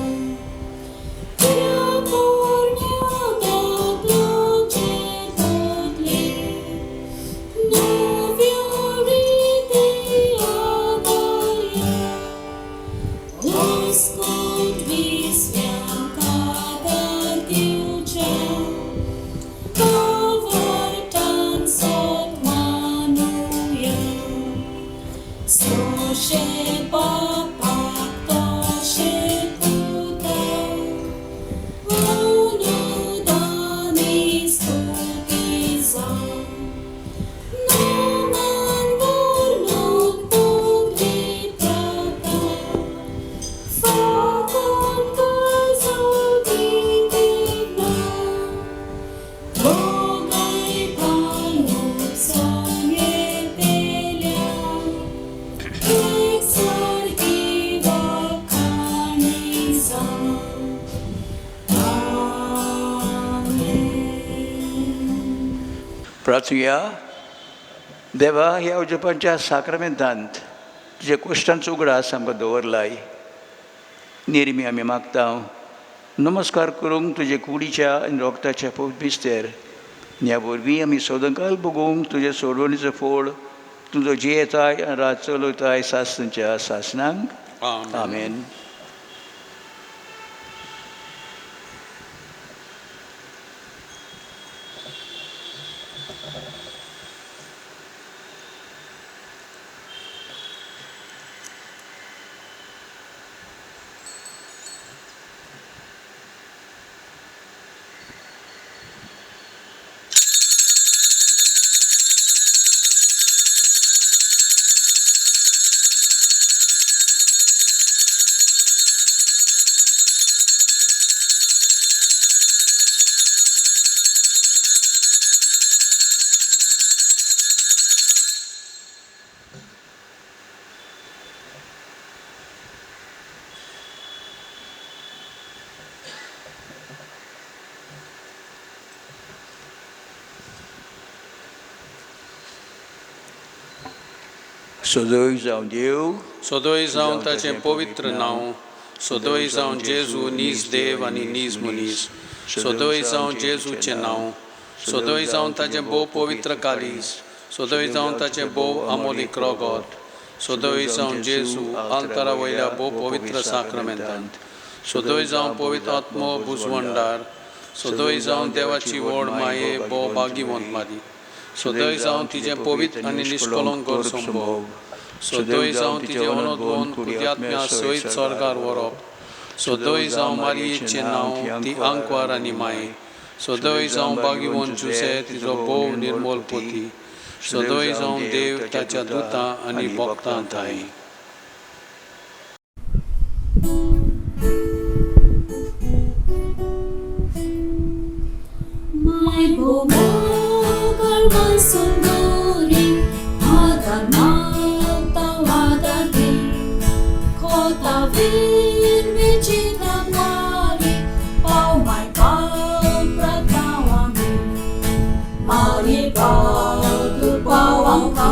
Tera pornyada plače totle, Novia rite adaya, Oskot visvyanka dardiucha, Kavartan sotmanuya, Soše papa, toše puta, ono dani stutiza, naman vornot pundritrata, fakon kazodivina, Bogaj palnut sanje pelja, Exarchiva canisa. Amen. प्रार्थुया देवा ह्या उजोपांच्या साक्रामेंतांत तुजे कुश्टांचो उगडास आमकां दवरलाय नेरमी आमी मागता नमस्कार करूंक तुजे कुडीच्या आनी रोगताच्या पवित्र बिस्तेर ह्या वरवीं आमी सदांकाल बगूंक तुजे सोडवणीचो फोड तुजो जियेताय आनी रात चलयताय सासनाच्या सासनांक आमेन. आमेन. सदोय जावं देव सदोय जावन ताचें पवित्र नांव, सदोय जावन जेजू नीज देव आनी नीज मनीस, सदोय जावन जेजूचें नांव, सदोय जावन ताचें भोव पवित्र कालीस, सदोय जावन ताचें भोव आमोलीक रोगोत, सदोय जावन जेजू आल्तारा वयल्या भोव पवित्र साक्रामेंतांत, सदोय जावन पवित्र आत्मो बुजवंडार, सदोय जावन देवाची व्हड माये भोव भाग्यवंत मारी, सदोय जावन तिचें पवित्र आनी निश्कलंक संभोग, सदोय जावन तिचें अनोदवन कुद्यात्म्या सयत स्वर्गार व्हरप, सोदोय जावं मारयेचें नांव ती आंकवार आनी माय सोदोय जावं बागीवंत जुसे तिजो बोव निर्मोल पोती सोदोय जावं देव ताच्या दुतां आनी भक्तां थाय My bomogal mansunduri Agar magtawagagi Kotawin vichinamwari Pau may pagpratawami Maripau tupawang ka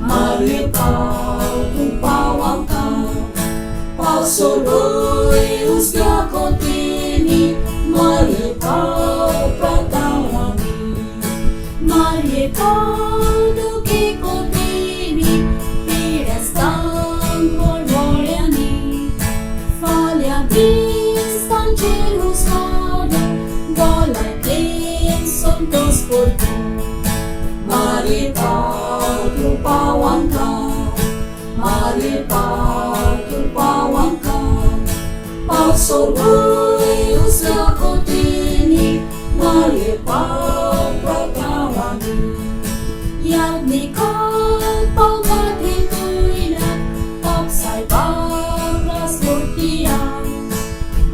Maripau tupawang ka Pau suluy usga kontini Maripau pratawami Maripau duki kontini Pirestang bolvolyani Falya bistan cerus vada Golay din suntos purto Maripau tupawang ka Maripau tupawang ka Pau suluy usga kontini Maripau pratawami Yagnikot pagkatituinan Pagsay paglas murtiyan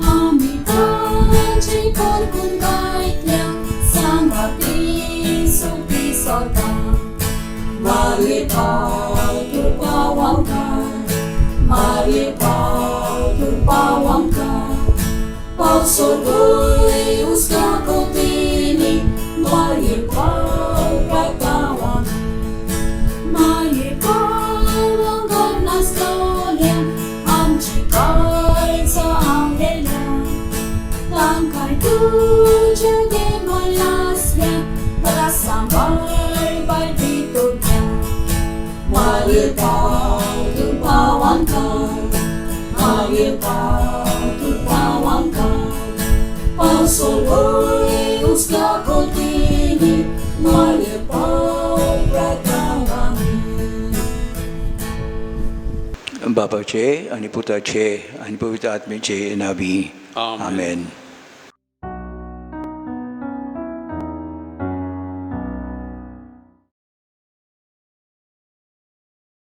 Amitan chikol kung kahit lang Sangating sukti sorta Maripau tupawang ka Maripau tupawang ka Pau suluy usga kontini Maripau pratawami Maripau ang ganas kalian Ang chikay sa anghela Tangkay tuja de malasya Barasambay bay dito niya Maripau tupawang ka Maripau tupawang ka Pau suluy usga kontini Maripau pratawami बापाचे आणि पुताचे आणि पवित्र आत्मेचे नावी आमेन. आमेन.